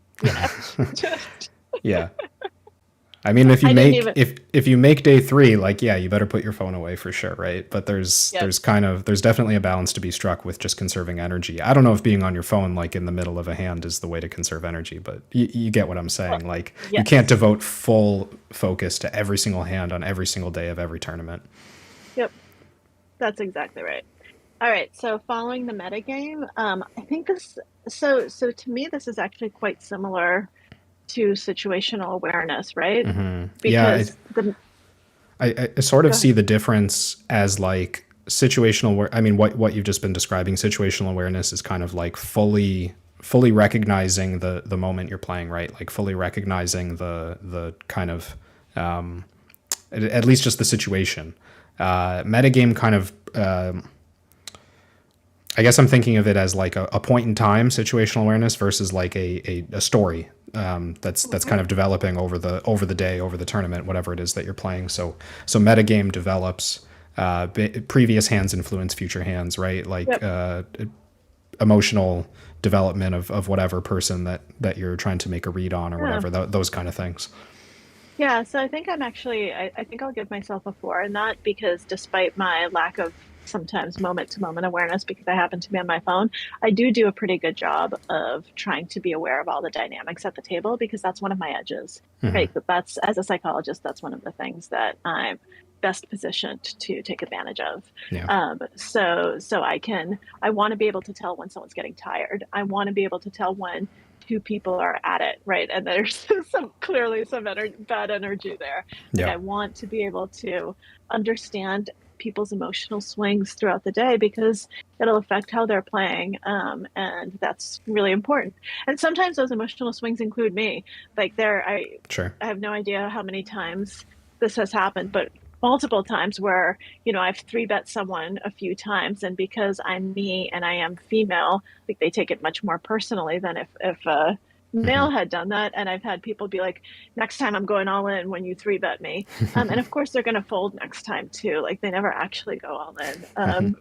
Just Yeah. I mean, I didn't even. if you make day 3, like yeah, you better put your phone away for sure, right? But Yep. there's definitely a balance to be struck with just conserving energy. I don't know if being on your phone like in the middle of a hand is the way to conserve energy, but you get what I'm Well, saying. Like you can't yes. devote full focus to every single hand on every single day of every tournament. Yep. That's exactly right. All right. So following the metagame, I think this. So to me, this is actually quite similar to situational awareness, right? Yeah, Because the I sort of go ahead. see the difference as like situational. I mean, what you've just been describing, situational awareness is kind of like fully recognizing the moment you're playing, right? Like fully recognizing the kind of at least just the situation. Metagame kind of. I guess I'm thinking of it as like a point in time situational awareness versus like a story that's kind of developing over the day, over the tournament, whatever it is that you're playing. So metagame develops. Previous hands influence future hands, right? Like Yep. emotional development of whatever person that you're trying to make a read on or Yeah. whatever. Those kind of things. Yeah, so I think I'm actually, I think I'll give myself a four in that because despite my lack of sometimes moment to moment awareness because I happen to be on my phone, I do a pretty good job of trying to be aware of all the dynamics at the table because that's one of my edges, right? But that's, as a psychologist, that's one of the things that best positioned to take advantage of. Yeah. I want to be able to tell when someone's getting tired. I want to be able to tell when two people are at it, right? And there's clearly some bad energy there. Like Yeah. I want to be able to understand people's emotional swings throughout the day because it'll affect how they're playing. And that's really important. And sometimes those emotional swings include me. Like Sure. I have no idea how many times this has happened, but multiple times where, I've three bet someone a few times, and because I'm me and I am female, like they take it much more personally than if a Mm-hmm. male had done that. And I've had people be like, next time I'm going all in when you three bet me. And of course they're going to fold next time too. Like they never actually go all in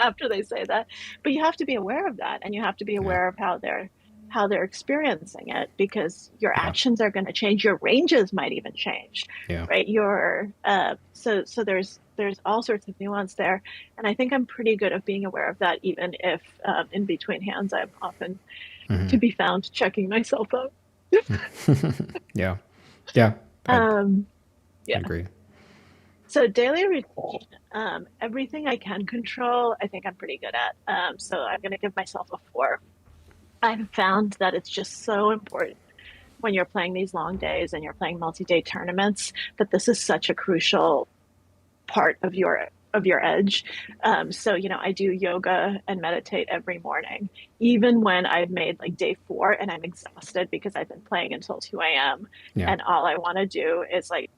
after they say that. But you have to be aware of that, and you have to be Yeah. aware of how they're experiencing it, because your Yeah. actions are going to change. Your ranges might even change, Yeah. right? So there's all sorts of nuance there, and I think I'm pretty good at being aware of that, even if in between hands I'm often Mm-hmm. to be found checking myself out. Yeah. Yeah. I um, yeah. agree. So daily routine, everything I can control, I think I'm pretty good at. So I'm going to give myself a 4. I've found that it's just so important when you're playing these long days and you're playing multi-day tournaments that this is such a crucial part of your edge. So I do yoga and meditate every morning, even when I've made like day 4 and I'm exhausted because I've been playing until 2 a.m. Yeah. and all I want to do is like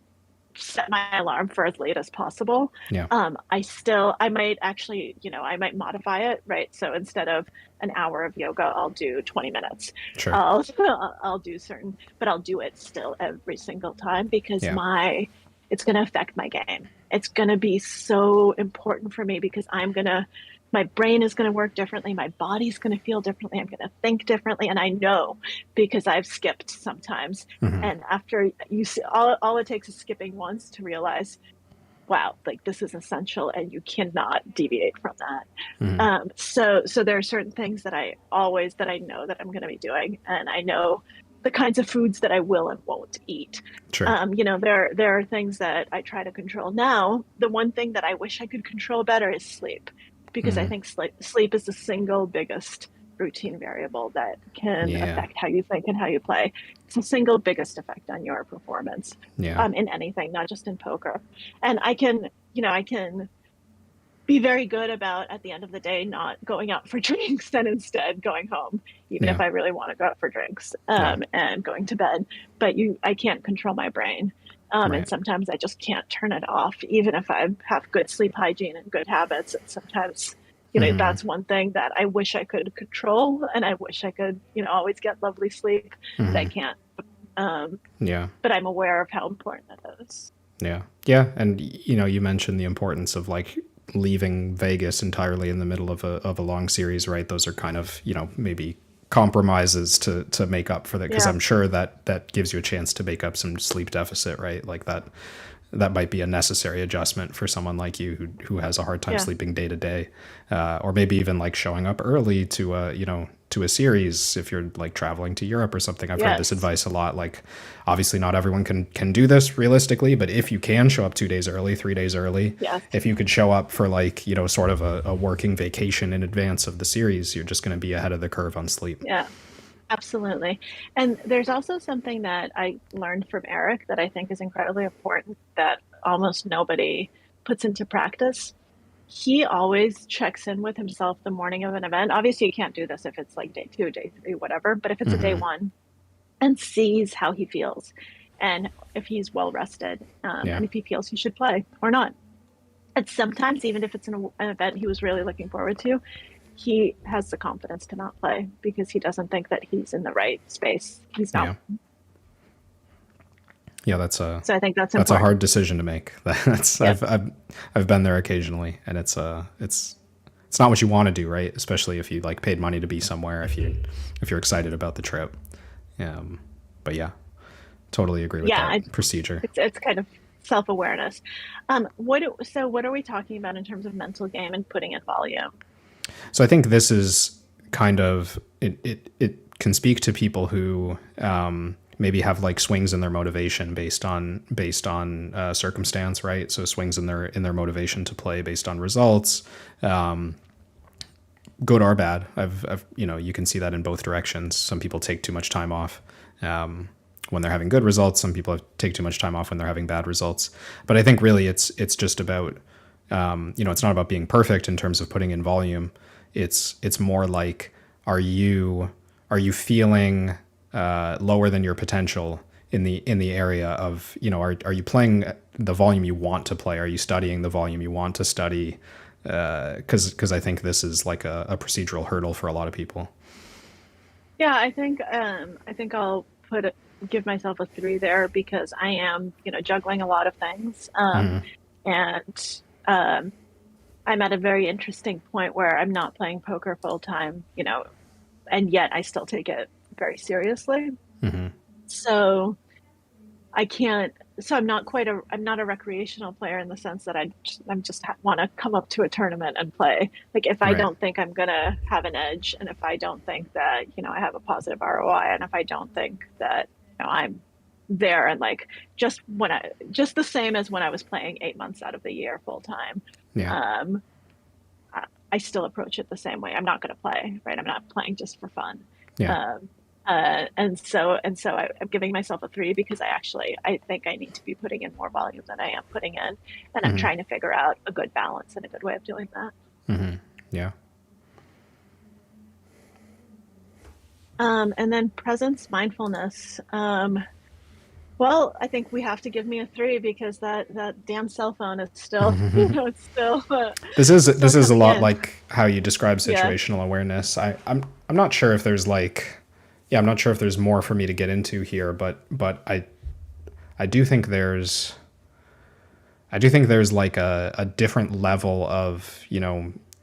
set my alarm for as late as possible. Yeah. I might actually, I might modify it, right? So instead of an hour of yoga, I'll do 20 minutes. Sure. I'll do but I'll do it still every single time because Yeah. it's going to affect my game. It's going to be so important for me because my brain is going to work differently. My body's going to feel differently. I'm going to think differently. And I know because I've skipped sometimes. Mm-hmm. And after you see, all it takes is skipping once to realize, wow, like this is essential and you cannot deviate from that. Mm-hmm. So there are certain things that I know that I'm going to be doing. And I know the kinds of foods that I will and won't eat. Sure. There are things that I try to control now. The one thing that I wish I could control better is sleep, because I Mm-hmm. think sleep is the single biggest routine variable that can Yeah. affect how you think and how you play. It's the single biggest effect on your performance Yeah. in anything, not just in poker. And I can be very good about at the end of the day not going out for drinks and instead going home, even Yeah. if I really want to go out for drinks, Yeah. and going to bed. But I can't control my brain. And Right. sometimes I just can't turn it off, even if I have good sleep hygiene and good habits. And sometimes, Mm-hmm. that's one thing that I wish I could control, and I wish I could, always get lovely sleep, but I Mm-hmm. can't. Um, Yeah. but I'm aware of how important that is. Yeah. Yeah. And, you mentioned the importance of like leaving Vegas entirely in the middle of a long series, right? Those are kind of, maybe compromises to make up for that. Cause Yeah. I'm sure that gives you a chance to make up some sleep deficit, right? Like that might be a necessary adjustment for someone like you who has a hard time Yeah. sleeping day to day, or maybe even like showing up early to a series if you're like traveling to Europe or something. I've heard this Yes. advice a lot. Like, obviously, not everyone can do this realistically, but if you can show up 2 days early, 3 days early, Yes. if you could show up for like sort of a working vacation in advance of the series, you're just going to be ahead of the curve on sleep. Yeah. Absolutely. And there's also something that I learned from Eric that I think is incredibly important that almost nobody puts into practice. He always checks in with himself the morning of an event. Obviously, you can't do this if it's like day 2, day 3, whatever, but if it's a day Mm-hmm. 1, and sees how he feels and if he's well rested, Yeah. and if he feels he should play or not. And sometimes, even if it's an event he was really looking forward to, he has the confidence to not play because he doesn't think that he's in the right space. He's not. Yeah. Yeah, that's a So I think that's that's a important. hard decision to make. That's Yeah. I've been there occasionally, and it's not what you want to do, right? Especially if you like paid money to be somewhere, if you're excited about the trip. But yeah, totally agree with Yeah. that procedure. It's kind of self-awareness. What are we talking about in terms of mental game and putting in volume? So I think this is kind of it can speak to people who maybe have like swings in their motivation based on circumstance, right? So swings in their motivation to play based on results, good or bad. I've you can see that in both directions. Some people take too much time off when they're having good results. Some people take too much time off when they're having bad results. But I think really it's just about it's not about being perfect in terms of putting in volume. It's more like are you feeling lower than your potential in the area of are you playing the volume you want to play? Are you studying the volume you want to study? Because I think this is like a procedural hurdle for a lot of people. Yeah, I think I'll give myself a three there because I am, juggling a lot of things. And I'm at a very interesting point where I'm not playing poker full time, and yet I still take it very seriously. So I can't, so I'm not a recreational player in the sense that I'm just want to come up to a tournament and play. Like if I Right. don't think I'm gonna have an edge, and if I don't think that, I have a positive ROI, and if I don't think that, I'm there and like just the same as when I was playing 8 months out of the year full time. Yeah. Um, I still approach it the same way. I'm not going to play, right? I'm not playing just for fun. Yeah. Um, I'm giving myself a three because I think I need to be putting in more volume than I am putting in, and I'm trying to figure out a good balance and a good way of doing that. Yeah. And then presence, mindfulness. Well, I think we have to give me a three because that damn cell phone is still, it's still This still is a coming lot in. like how you describe Yeah. situational awareness. I'm not sure if there's like yeah, I'm not sure if there's more for me to get into here, but I do think there's like a different level of,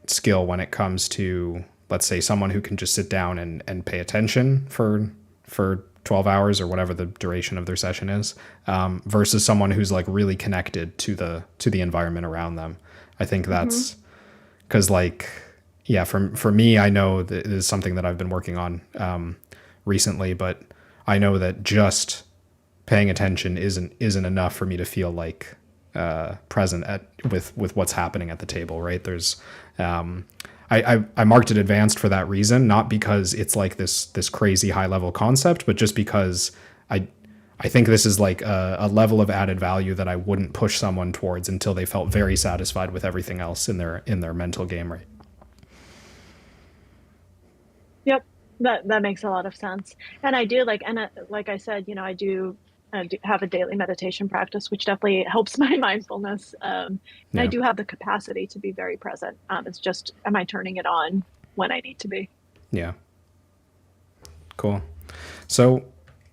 skill when it comes to, let's say, someone who can just sit down and pay attention for 12 hours or whatever the duration of their session is, versus someone who's like really connected to the environment around them. I think Hmm. that's because like yeah, for me, I know that it is something that I've been working on recently, but I know that just paying attention isn't enough for me to feel like present with what's happening at the table. Right? There's I marked it advanced for that reason, not because it's like this crazy high level concept, but just because I I think this is like a level of added value that I wouldn't push someone towards until they felt very satisfied with everything else in their mental game. Right? Yep, that makes a lot of sense. And I do like I said, do have a daily meditation practice, which definitely helps my mindfulness. And I Yeah. do have the capacity to be very present. It's just, am I turning it on when I need to be? Yeah. Cool. So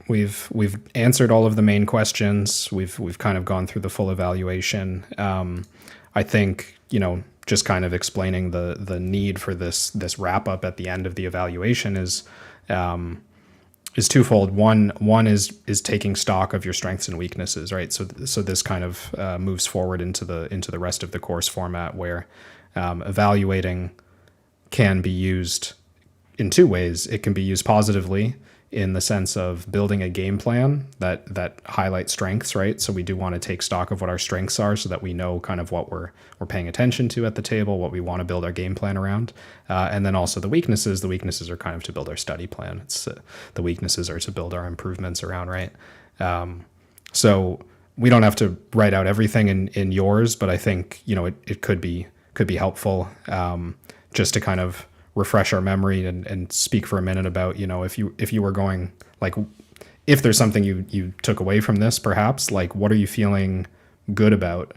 we've answered all of the main questions. We've kind of gone through the full evaluation. I think just kind of explaining the need for this wrap up at the end of the evaluation is twofold. One is taking stock of your strengths and weaknesses, right? So this kind of moves forward into the rest of the course format where evaluating can be used in two ways. It can be used positively in the sense of building a game plan that highlights strengths, right? So we do want to take stock of what our strengths are so that we know kind of what we're paying attention to at the table, what we want to build our game plan around. And then also the weaknesses. The weaknesses are kind of to build our study plan. It's the weaknesses are to build our improvements around, right? So we don't have to write out everything in yours, but I think it could be helpful just to kind of refresh our memory and speak for a minute about if you were going like if there's something you took away from this, perhaps like what are you feeling good about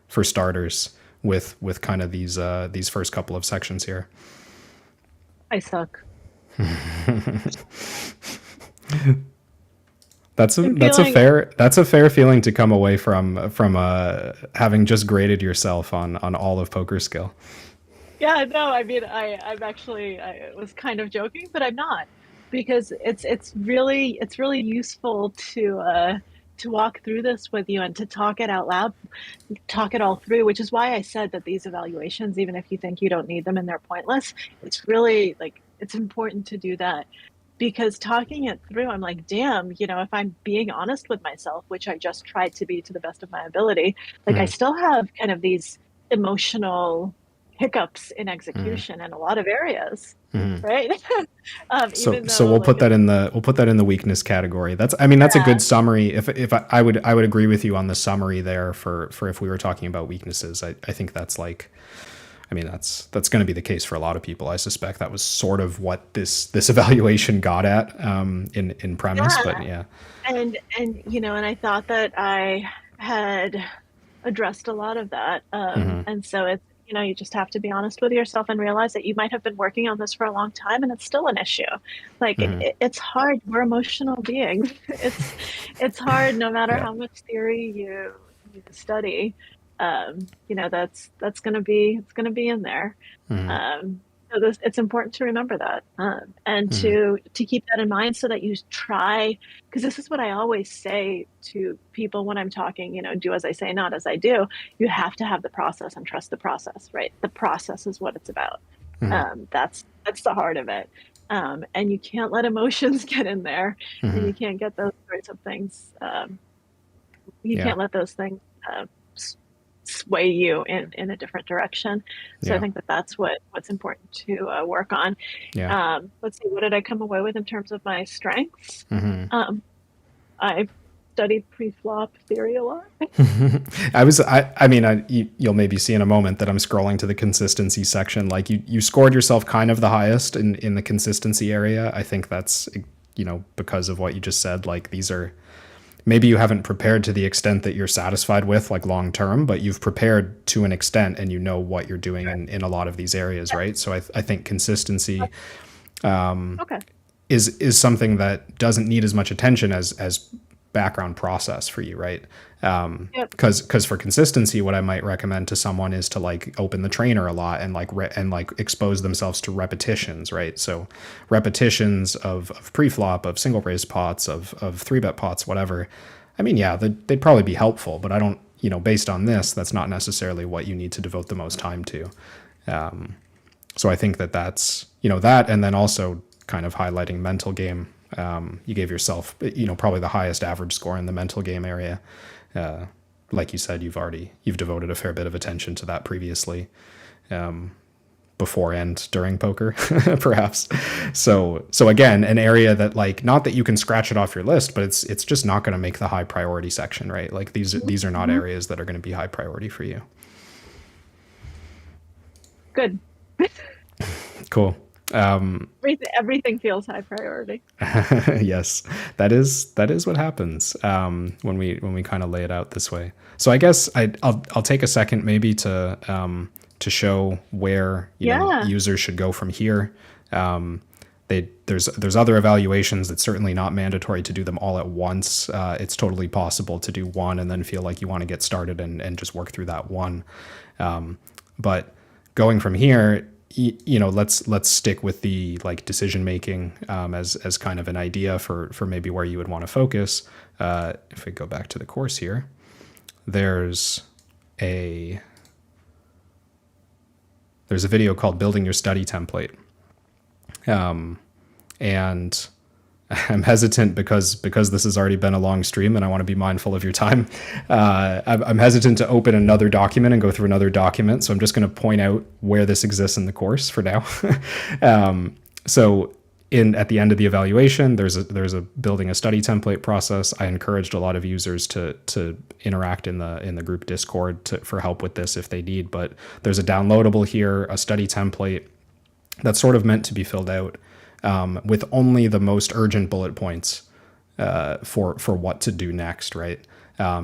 for starters with kind of these first couple of sections here. I suck. I'm feeling, That's a fair feeling to come away from having just graded yourself on all of poker skill. yeah, no, I mean, I was kind of joking, but I'm not because it's really useful to walk through this with you and to talk it out loud, talk it all through, which is why I said that these evaluations, even if you think you don't need them and they're pointless, it's really like it's important to do that because talking it through, I'm like, damn, if I'm being honest with myself, which I just tried to be to the best of my ability, like I Mm, still have kind of these emotional hiccups in execution in a lot of areas, mm. right? So Even so though like it's we'll put that in the weakness category. That's I mean that's a yeah, good summary. If I would agree with you on the summary there for if we were talking about weaknesses. I think that's like I mean that's going to be the case for a lot of people. I suspect that was sort of what this evaluation got at in premise, yeah, but yeah. and I thought that I had addressed a lot of that. And so it's, you just have to be honest with yourself and realize that you might have been working on this for a long time and it's still an issue. Like it's hard. We're emotional beings. It's hard no matter Yeah. how much theory you study. That's gonna be in there. So it's important to remember that, and to keep that in mind so that you try, because this is what I always say to people when I'm talking, do as I say, not as I do. You have to have the process and trust the process, right? The process is what it's about. That's the heart of it. And you can't let emotions get in there, and you can't get those sorts of things. You Yeah. can't let those things uh, sway you in a different direction. So I Yeah. think that that's what's important to work on. Yeah. Let's see, what did I come away with in terms of my strengths? I've studied pre-flop theory a lot. I mean you'll maybe see in a moment that I'm scrolling to the consistency section. Like you scored yourself kind of the highest in the consistency area. I think that's because of what you just said. Like these are maybe you haven't prepared to the extent that you're satisfied with like long term, but you've prepared to an extent and you know what you're doing in a lot of these areas, Yeah. right? So I think consistency Okay. is something that doesn't need as much attention as background process for you, right? Yep. Because for consistency, what I might recommend to someone is to like open the trainer a lot and like expose themselves to repetitions, right? So repetitions of pre-flop, of single raise pots, of three bet pots, whatever. I mean, yeah, they'd probably be helpful, but I don't, based on this, that's not necessarily what you need to devote the most time to. So I think that's that, and then also kind of highlighting mental game. You gave yourself probably the highest average score in the mental game area. Like you said, you've devoted a fair bit of attention to that previously, before and during poker, perhaps. So again, an area that like not that you can scratch it off your list, but it's just not going to make the high priority section, right? Like these are not Mhm. areas that are going to be high priority for you. Good. Cool. Everything feels high priority. Yes, that is what happens when we kind of lay it out this way. So I guess I'll take a second maybe to show where Yeah. users should go from here. There's other evaluations. That's certainly not mandatory to do them all at once. It's totally possible to do one and then feel like you want to get started and just work through that one. But going from here, let's stick with the like decision making as kind of an idea for maybe where you would want to focus. If we go back to the course here, there's a video called "Building Your Study Template," and I'm hesitant because this has already been a long stream and I want to be mindful of your time. I'm hesitant to open another document and go through another document. So I'm just going to point out where this exists in the course for now. So at the end of the evaluation, there's a building a study template process. I encouraged a lot of users to interact in the group Discord for help with this if they need. But there's a downloadable here, a study template that's sort of meant to be filled out with only the most urgent bullet points for what to do next, right?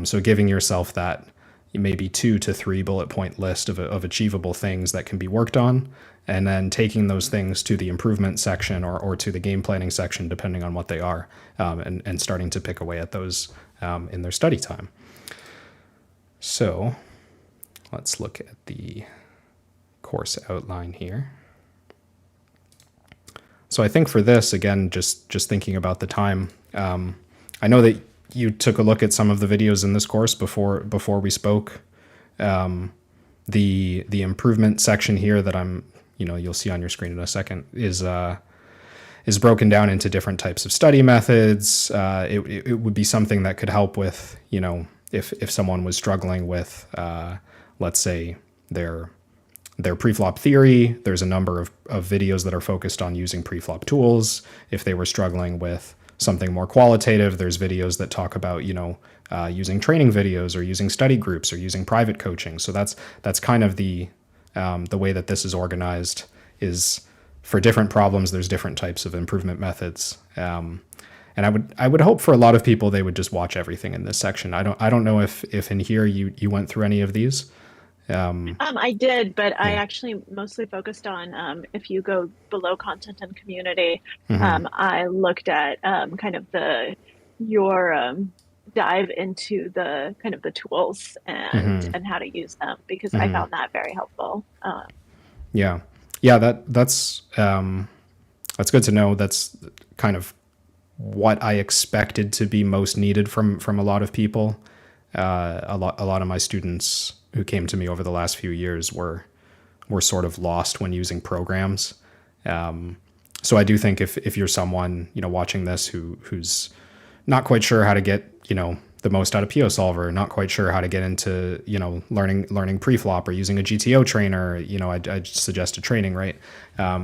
So giving yourself that maybe 2 to 3 bullet point list of achievable things that can be worked on, and then taking those things to the improvement section or to the game planning section, depending on what they are, and starting to pick away at those in their study time. So let's look at the course outline here. So I think for this, again, just thinking about the time, I know that you took a look at some of the videos in this course before we spoke. The improvement section here that you'll see on your screen in a second is is broken down into different types of study methods. It would be something that could help with, if someone was struggling with, let's say, their preflop theory. There's a number of videos that are focused on using preflop tools. If they were struggling with something more qualitative, there's videos that talk about, using training videos or using study groups or using private coaching. So that's kind of the way that this is organized. Is for different problems, there's different types of improvement methods. And I would hope for a lot of people they would just watch everything in this section. I don't know if in here you went through any of these. I did, but I Yeah. actually mostly focused on if you go below content and community, Mm-hmm. I looked at kind of your dive into the kind of the tools Mm-hmm. and how to use them because I Mm-hmm. found that very helpful. Yeah. Yeah. That's good to know. That's kind of what I expected to be most needed from a lot of people. A lot of my students who came to me over the last few years were sort of lost when using programs. So I do think if you're someone watching this who's not quite sure how to get the most out of PO Solver, not quite sure how to get into learning preflop or using a GTO trainer, I'd suggest a training, right?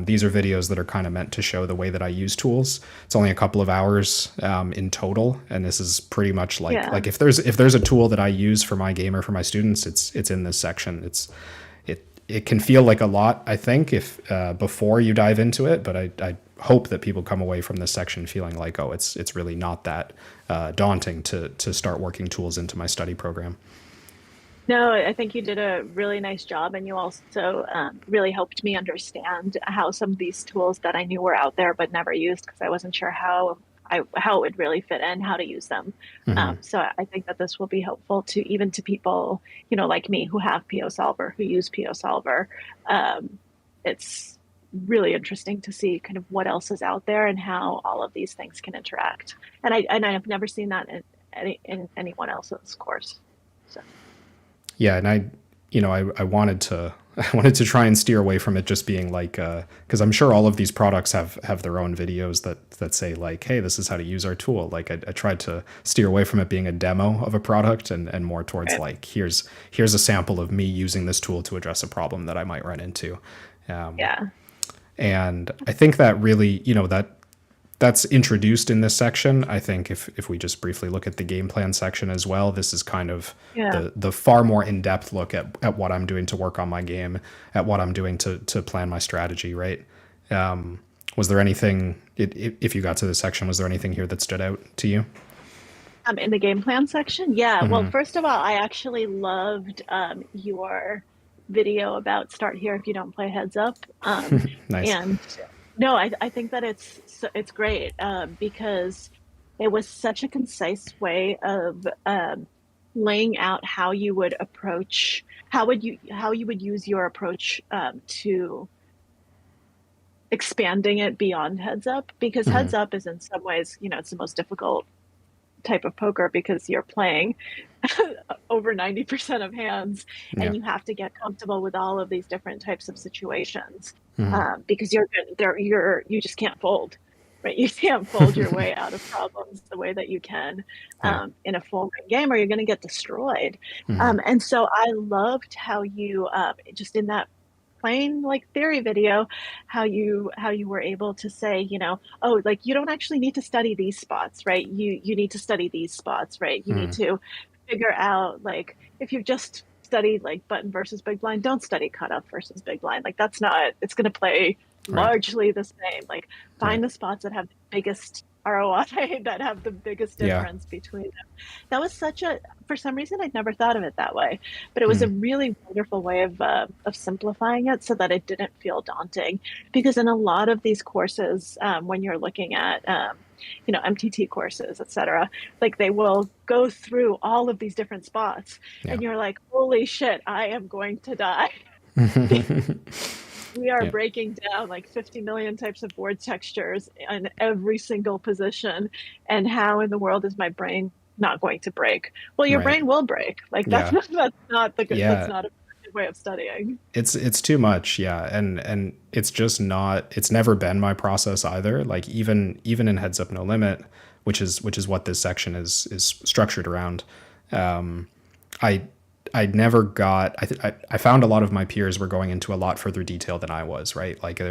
These are videos that are kind of meant to show the way that I use tools. It's only a couple of hours in total, and this is pretty much like Yeah. if there's a tool that I use for my game or for my students, it's in this section. It can feel like a lot, I think, if before you dive into it, but I hope that people come away from this section feeling like, oh, it's really not that daunting to start working tools into my study program. No, I think you did a really nice job, and you also really helped me understand how some of these tools that I knew were out there but never used because I wasn't sure how it would really fit in, how to use them. Mm-hmm. So I think that this will be helpful to even to people, like me who have PO Solver, who use PO Solver. It's really interesting to see kind of what else is out there and how all of these things can interact. And I've never seen that in anyone else's course. So. Yeah, and I wanted to I wanted to try and steer away from it just being like because I'm sure all of these products have their own videos that say like, hey, this is how to use our tool. Like I tried to steer away from it being a demo of a product and more towards like here's a sample of me using this tool to address a problem that I might run into. Yeah. And I think that really, that's introduced in this section. I think if we just briefly look at the game plan section as well, this is kind of Yeah. the far more in-depth look at what I'm doing to work on my game, at what I'm doing to plan my strategy, right? Was there anything, if you got to this section, was there anything here that stood out to you? In the game plan section? Yeah. Well, Mm-hmm. first of all, I actually loved your video about start here if you don't play heads up. Nice. And no, I think that it's great because it was such a concise way of laying out how you would approach how you would use your approach to expanding it beyond heads up because Mm-hmm. heads up is in some ways it's the most difficult type of poker because you're playing over 90% of hands Yeah. and you have to get comfortable with all of these different types of situations Mm-hmm. because you just can't fold, right? You can't fold your way out of problems the way that you can Yeah. in a full game or you're going to get destroyed. Mm-hmm. And so I loved how you just in that plain like theory video how you were able to say oh like you don't actually need to study these spots, right? You need to study these spots, right? You need Mm-hmm. to figure out like if you've just studied like button versus big blind, don't study cutoff versus big blind. Like that's not, it's going to play Right. largely the same. Like Right. find the spots that have the biggest ROI that have the biggest Yeah. difference between them. That was such a, for some reason I'd never thought of it that way, but it was a Mm-hmm. really wonderful way of simplifying it so that it didn't feel daunting. Because in a lot of these courses, when you're looking at MTT courses, etc., like they will go through all of these different spots, Yeah. and you're like, holy shit, I am going to die. We are Yeah. breaking down like 50 million types of board textures in every single position. And how in the world is my brain not going to break? Well, your Right. brain will break. Like that's Yeah. not, that's not the good, that's Yeah. not a way of studying. It's too much, yeah, and it's just not. It's never been my process either. Like even in Heads Up No Limit, which is what this section is structured around. I I never got. I found a lot of my peers were going into a lot further detail than I was. Right, like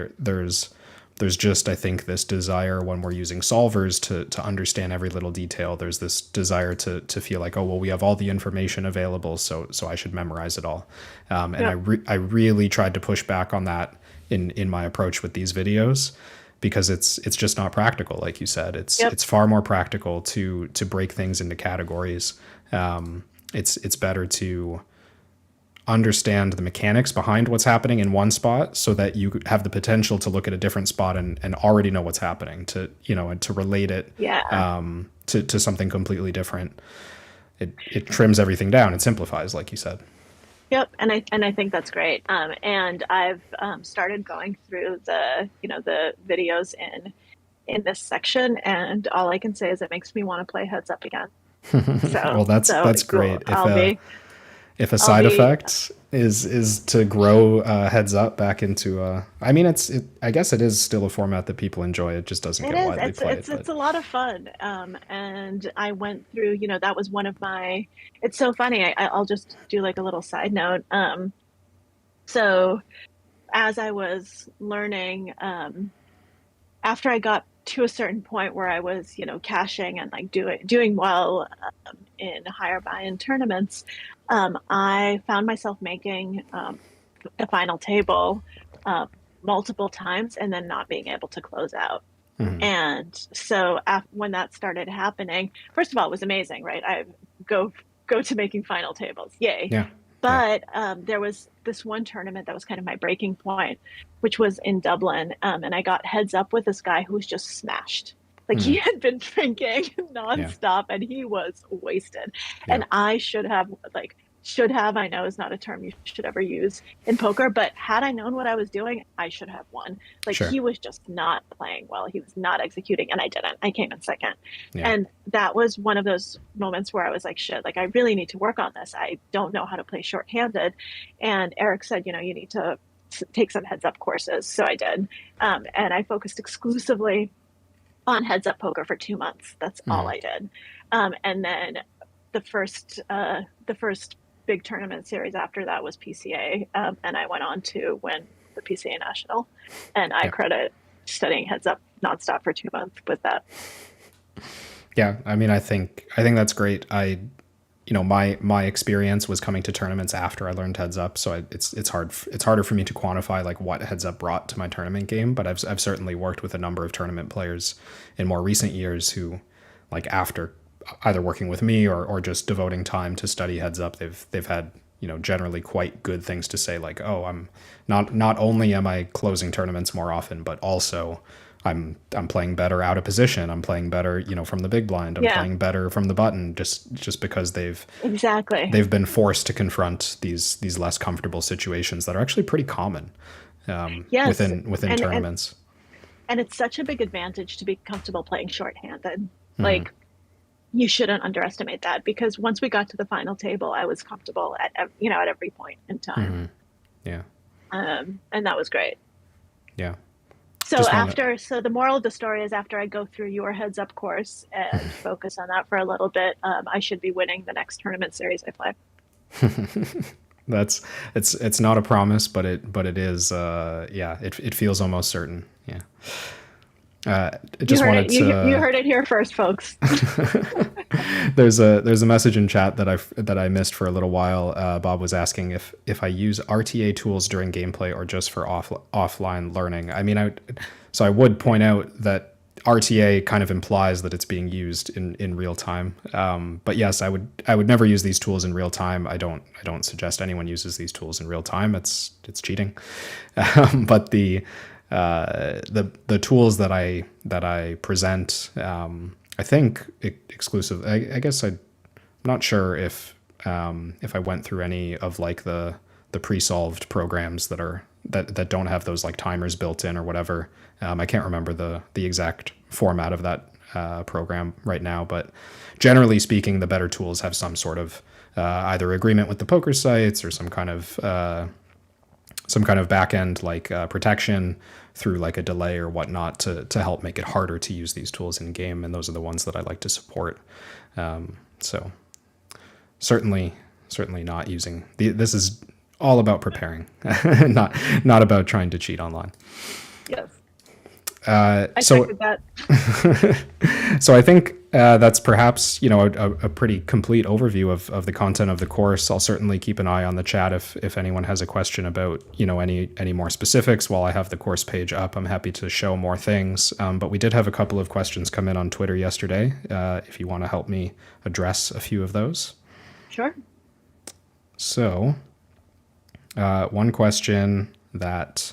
there's just, I think, this desire when we're using solvers to understand every little detail. There's this desire to feel like, oh well, we have all the information available, so I should memorize it all. And Yep. I really tried to push back on that in my approach with these videos, because it's just not practical. Like you said, Yep. it's far more practical to break things into categories. It's better to understand the mechanics behind what's happening in one spot so that you have the potential to look at a different spot and already know what's happening, to, and to relate it Yeah. to something completely different. It trims everything down. It simplifies, like you said. Yep, and I think that's great. And I've started going through the videos in this section, and all I can say is it makes me want to play Heads Up again. Well, that's Cool. great. If a I'll side be effect is to grow Heads Up back into I mean, I guess it is still a format that people enjoy. It just doesn't It get is. widely played, but It's a lot of fun. And I went through, that was one of my. It's so funny. I'll just do like a little side note. So as I was learning, after I got to a certain point where I was, cashing and like doing well in higher buy-in tournaments, I found myself making the final table multiple times and then not being able to close out. mhm. And so when that started happening, first of all, it was amazing, right? I go go to making final tables, yay! Yeah, yeah, But there was this one tournament that was kind of my breaking point, which was in Dublin, and I got heads up with this guy who was just smashed. Like he mhm. had been drinking Yeah, nonstop, and he was wasted. yeah, And I should have, I know is not a term you should ever use in poker, but had I known what I was doing, I should have won. Like sure. he was just not playing well. He was not executing, and I didn't. I came in second. Yeah, And that was one of those moments where I was like, shit, like I really need to work on this. I don't know how to play shorthanded. And Eric said, you need to take some heads up courses. So I did. And I focused exclusively on heads up poker for 2 months. That's all mhm. I did. And then the first big tournament series after that was PCA, and I went on to win the PCA National. And I Yeah, credit studying heads up nonstop for 2 months with that. yeah. I mean, I think that's great. My experience was coming to tournaments after I learned Heads Up, so it's harder for me to quantify like what Heads Up brought to my tournament game. But I've certainly worked with a number of tournament players in more recent years who, like, after either working with me or just devoting time to study Heads Up, they've had, generally quite good things to say, like, oh, I'm not only am I closing tournaments more often, but also I'm playing better out of position. I'm playing better, from the big blind. I'm Yeah, playing better from the button, just because exactly. they've been forced to confront these less comfortable situations that are actually pretty common, Yes. within And and tournaments. and it's such a big advantage to be comfortable playing shorthanded. Hmm. Like you shouldn't underestimate that because once we got to the final table, I was comfortable at every point in time. Hmm. Yeah, And that was great. yeah. So Just want to. so the moral of the story is after I go through your heads up course and focus on that for a little bit, I should be winning the next tournament series I play. That's it's not a promise, but it is. Yeah, it feels almost certain. Yeah. I You just heard it. wanted You to. heard it here first, folks. There's a message in chat that I missed for a little while. Bob was asking if I use RTA tools during gameplay or just for offline learning. I mean, I would point out that RTA kind of implies that it's being used in real time. But yes, I would never use these tools in real time. I don't suggest anyone uses these tools in real time. It's cheating. But the tools that I present, I think exclusive. I guess I'm not sure if I went through any of like the pre-solved programs that don't have those like timers built in or whatever. I can't remember the exact format of that program right now, but generally speaking, the better tools have some sort of either agreement with the poker sites or some kind of back end like protection through like a delay or whatnot to help make it harder to use these tools in game. And those are the ones that I like to support. So certainly not using this is all about preparing, not about trying to cheat online. Yes. I So second that. So I think that's perhaps a pretty complete overview of the content of the course. I'll certainly keep an eye on the chat if anyone has a question about any more specifics. While I have the course page up, I'm happy to show more things. But we did have a couple of questions come in on Twitter yesterday. If you want to help me address a few of those. Sure. So one question that.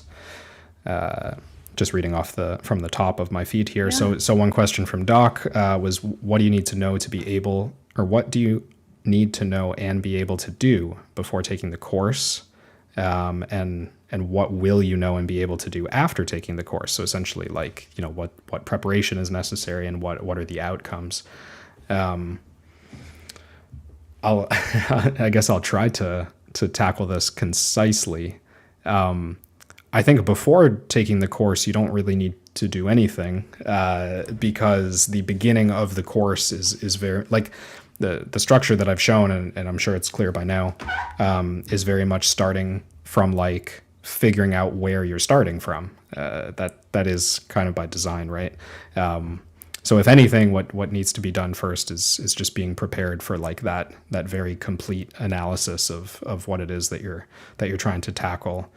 Just reading from the top of my feed here. Yeah. So one question from Doc was, what do you need to know to be able, or what do you need to know and be able to do before taking the course? And what will you know and be able to do after taking the course? So essentially like, what preparation is necessary and what are the outcomes? I guess I'll try to tackle this concisely. I think before taking the course, you don't really need to do anything because the beginning of the course is very like the structure that I've shown, and I'm sure it's clear by now, is very much starting from like figuring out where you're starting from. That is kind of by design, right? So if anything, what needs to be done first is just being prepared for like that very complete analysis of what it is that you're trying to tackle.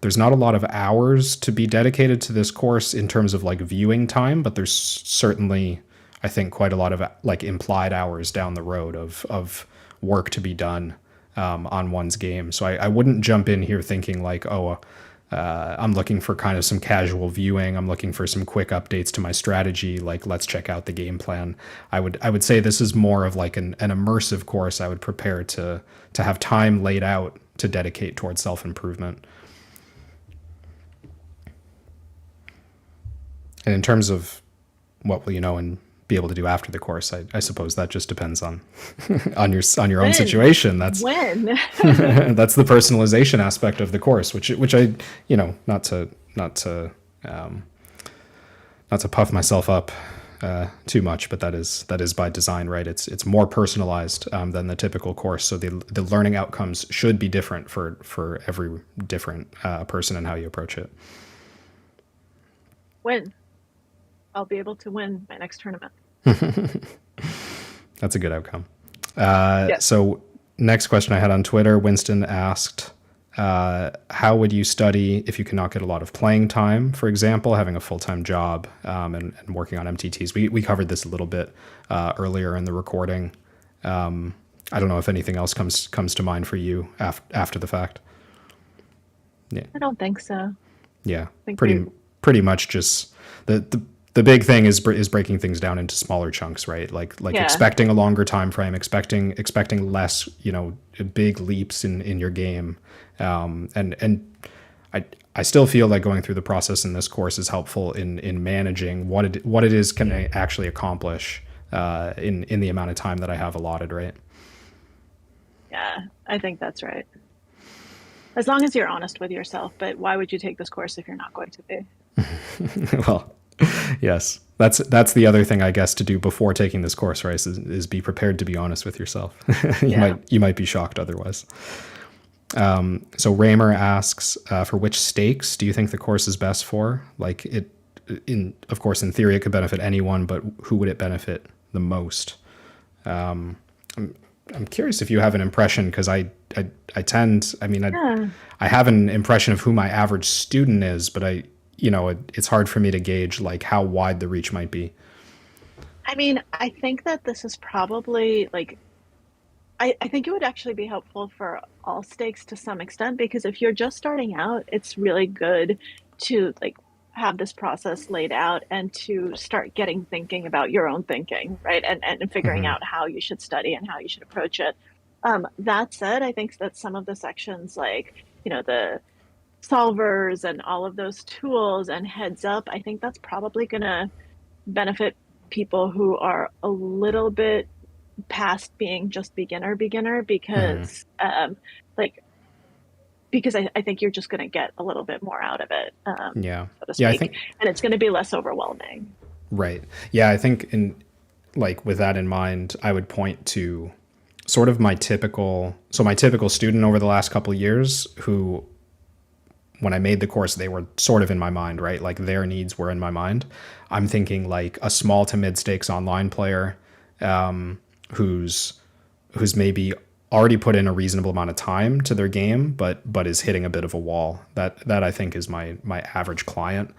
There's not a lot of hours to be dedicated to this course in terms of like viewing time, but there's certainly, I think, quite a lot of like implied hours down the road of work to be done on one's game. So I wouldn't jump in here thinking like, I'm looking for kind of some casual viewing. I'm looking for some quick updates to my strategy. Like, let's check out the game plan. I would say this is more of like an immersive course. I would prepare to have time laid out to dedicate towards self-improvement. And in terms of what will you know and be able to do after the course, I suppose that just depends on on your own situation. That's when. that's the personalization aspect of the course, which I not to puff myself up too much, but that is by design, right? It's more personalized than the typical course, so the learning outcomes should be different for every different person and how you approach it. When I'll be able to win my next tournament. That's a good outcome. Yes. So next question I had on Twitter, Winston asked, how would you study if you cannot get a lot of playing time? For example, having a full-time job and working on MTTs. We covered this a little bit earlier in the recording. I don't know if anything else comes to mind for you after the fact. Yeah. I don't think so. Yeah, pretty much just the big thing is breaking things down into smaller chunks, right? Like expecting a longer time frame, expecting less, big leaps in your game. And I still feel like going through the process in this course is helpful in managing what it is can I actually accomplish in the amount of time that I have allotted, right? Yeah, I think that's right. As long as you're honest with yourself, but why would you take this course if you're not going to be? Well, yes, that's the other thing I guess to do before taking this course, right? Is be prepared to be honest with yourself. You might be shocked otherwise. So Raymer asks, for which stakes do you think the course is best for? Like of course, in theory, it could benefit anyone, but who would it benefit the most? I'm curious if you have an impression, because I have an impression of who my average student is, but it's hard for me to gauge like how wide the reach might be. I mean, I think that this is probably like, I think it would actually be helpful for all stakes to some extent, because if you're just starting out, it's really good to like have this process laid out and to start thinking about your own thinking, right? And figuring out how you should study and how you should approach it. That said, I think that some of the sections like, the solvers and all of those tools and heads up, I think that's probably going to benefit people who are a little bit past being just beginner Hmm. like because I think you're just going to get a little bit more out of it, Yeah. so to Yeah, I speak, think and it's going to be less overwhelming. right. Yeah, I think in like with that in mind, I would point to sort of my typical student over the last couple of years who when I made the course, they were sort of in my mind, right? Like their needs were in my mind. I'm thinking like a small to mid stakes online player who's who's maybe already put in a reasonable amount of time to their game, but is hitting a bit of a wall. That I think is my average client.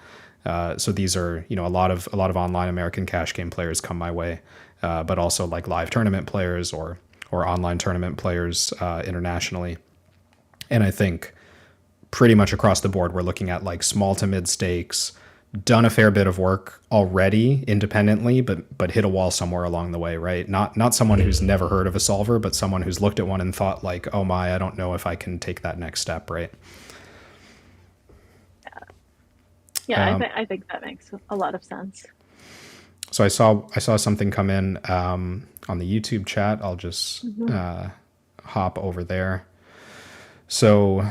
So these are a lot of online American cash game players come my way, but also like live tournament players or online tournament players internationally. And I think pretty much across the board, we're looking at like small to mid stakes, done a fair bit of work already independently, but hit a wall somewhere along the way, right? Not someone who's never heard of a solver, but someone who's looked at one and thought like, oh my, I don't know if I can take that next step, right? Yeah, I think that makes a lot of sense. So I saw something come in on the YouTube chat. I'll just Hmm. hop over there. So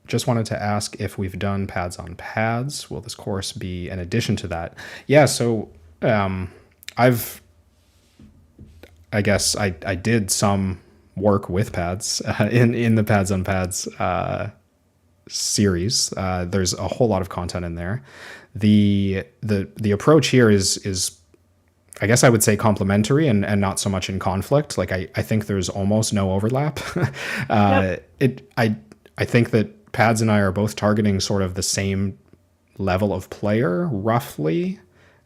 just wanted to ask if we've done pads on pads. Will this course be an addition to that? Yeah, so I've, I guess I did some work with pads in the pads on pads series. There's a whole lot of content in there. The approach here is I guess I would say complementary and not so much in conflict. Like I think there's almost no overlap. Yep. I think that Pads and I are both targeting sort of the same level of player, roughly.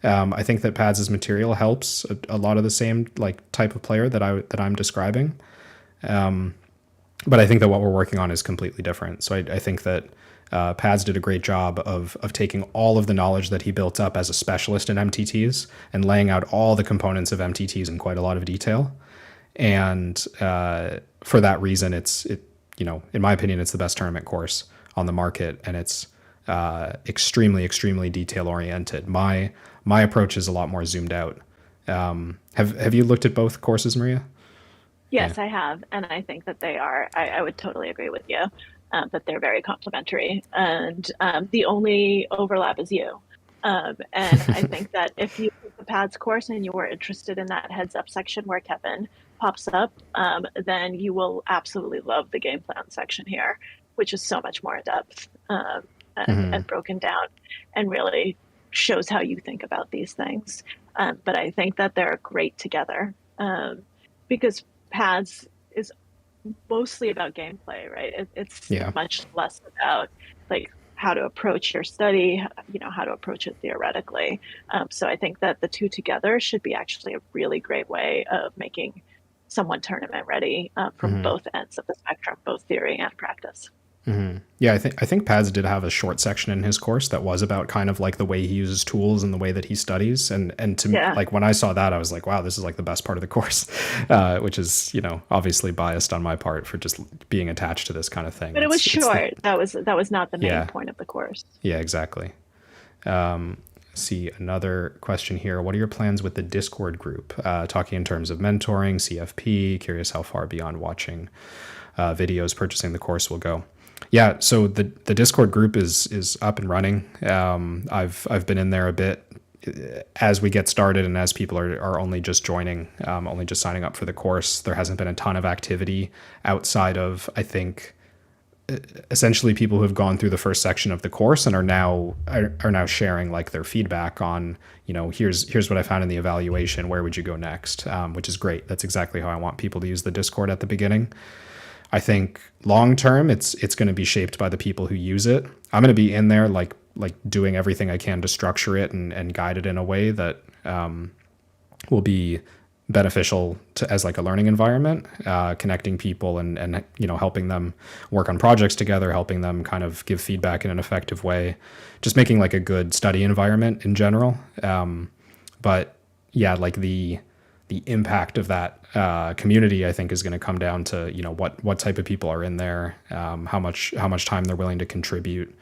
I think that Pads' material helps a lot of the same like type of player that I'm describing. But I think that what we're working on is completely different. So I think that Pads did a great job of taking all of the knowledge that he built up as a specialist in MTTs and laying out all the components of MTTs in quite a lot of detail. And for that reason, in my opinion, it's the best tournament course on the market, and it's extremely detail oriented. My approach is a lot more zoomed out. Have you looked at both courses, Maria? Yeah. Yes, I have, and I think that they are. I would totally agree with you, that they're very complementary, and the only overlap is you. And I think that if you took the pads course and you were interested in that heads up section where Kevin pops up, then you will absolutely love the game plan section here, which is so much more in depth, and broken down, and really shows how you think about these things. But I think that they're great together, because pads is mostly about gameplay, right? It's Yeah. much less about like how to approach your study, how to approach it theoretically. So I think that the two together should be actually a really great way of making someone tournament ready, from both ends of the spectrum, both theory and practice. Yeah, I think Pads did have a short section in his course that was about kind of like the way he uses tools and the way that he studies. And to Yeah, like when I saw that, I was like, wow, this is like the best part of the course, which is obviously biased on my part for just being attached to this kind of thing. but it was It's the short. That was not the main yeah, point of the course. yeah, exactly. See another question here. What are your plans with the Discord group? Talking in terms of mentoring, CFP. Curious how far beyond watching videos purchasing the course will go. Yeah, so the Discord group is up and running. I've been in there a bit as we get started and as people are only just joining, only just signing up for the course. There hasn't been a ton of activity outside of, I think, essentially people who have gone through the first section of the course and are now sharing like their feedback on here's what I found in the evaluation, where would you go next, which is great. That's exactly how I want people to use the Discord at the beginning. I think long term, it's going to be shaped by the people who use it. I'm going to be in there like doing everything I can to structure it and guide it in a way that will be beneficial as like a learning environment, connecting people and helping them work on projects together, helping them kind of give feedback in an effective way, just making like a good study environment in general. But yeah, like the impact of that community, I think, is going to come down to what type of people are in there, how much time they're willing to contribute,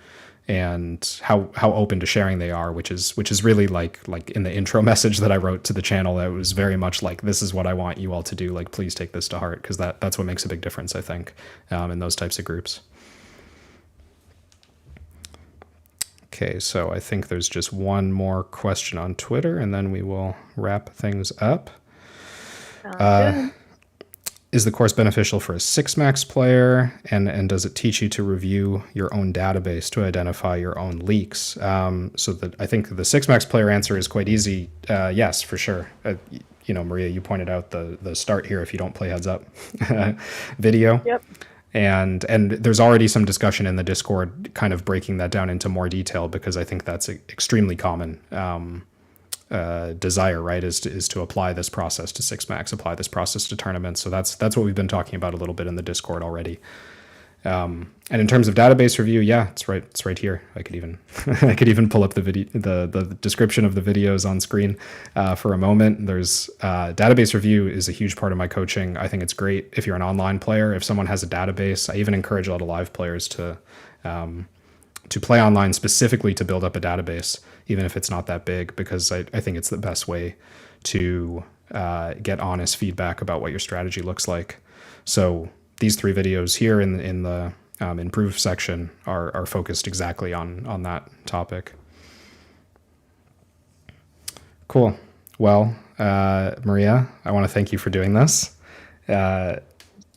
and how open to sharing they are, which is really like in the intro message that I wrote to the channel, that was very much like, this is what I want you all to do. Like, please take this to heart, because that's what makes a big difference, I think, in those types of groups. Okay, so I think there's just one more question on Twitter, and then we will wrap things up. Good. Is the course beneficial for a 6max player, and does it teach you to review your own database to identify your own leaks? So that I think the 6max player answer is quite easy. Yes, for sure. Maria, you pointed out the start here if you don't play heads up video. Yep. And there's already some discussion in the Discord kind of breaking that down into more detail, because I think that's extremely common desire, right, is to apply this process to 6max, apply this process to tournaments. So that's what we've been talking about a little bit in the Discord already. And in terms of database review, yeah, it's right here. I could even pull up the video, the description of the videos on screen for a moment. There's database review is a huge part of my coaching. I think it's great if you're an online player. If someone has a database, I even encourage a lot of live players to play online specifically to build up a database, even if it's not that big, because I think it's the best way to get honest feedback about what your strategy looks like. So these 3 videos here in the improve section are focused exactly on that topic. Cool. Well, Maria, I want to thank you for doing this.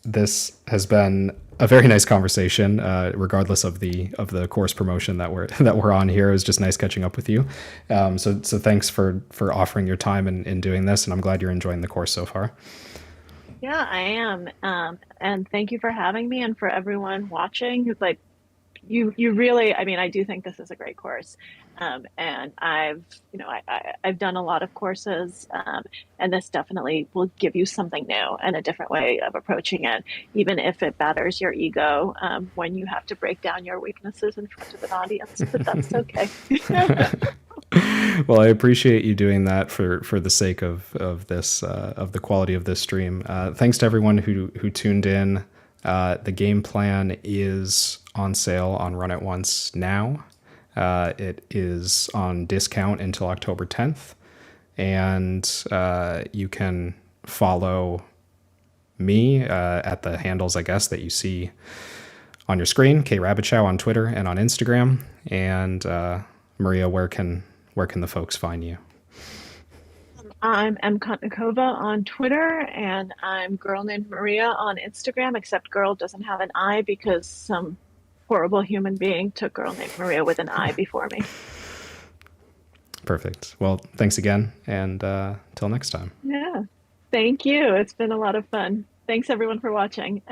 This has been a very nice conversation, regardless of the course promotion that we're on here. It was just nice catching up with you. So thanks for offering your time in doing this, and I'm glad you're enjoying the course so far. Yeah, I am. And thank you for having me, and for everyone watching. Like, you really, I mean, I do think this is a great course. And I've done a lot of courses, and this definitely will give you something new and a different way of approaching it, even if it batters your ego when you have to break down your weaknesses in front of an audience. But that's okay. Well, I appreciate you doing that for the sake of this of the quality of this stream. Thanks to everyone who tuned in. The game plan is on sale on Run It Once now. It is on discount until October 10th, and you can follow me at the handles, I guess, that you see on your screen: K Rabichow on Twitter and on Instagram. And Maria, where can the folks find you? I'm M. Konnikova on Twitter, and I'm Girl Named Maria on Instagram, except girl doesn't have an I because some horrible human being took Girl Named Maria with an I before me. Perfect. Well, thanks again, and till next time. Yeah. Thank you. It's been a lot of fun. Thanks everyone for watching.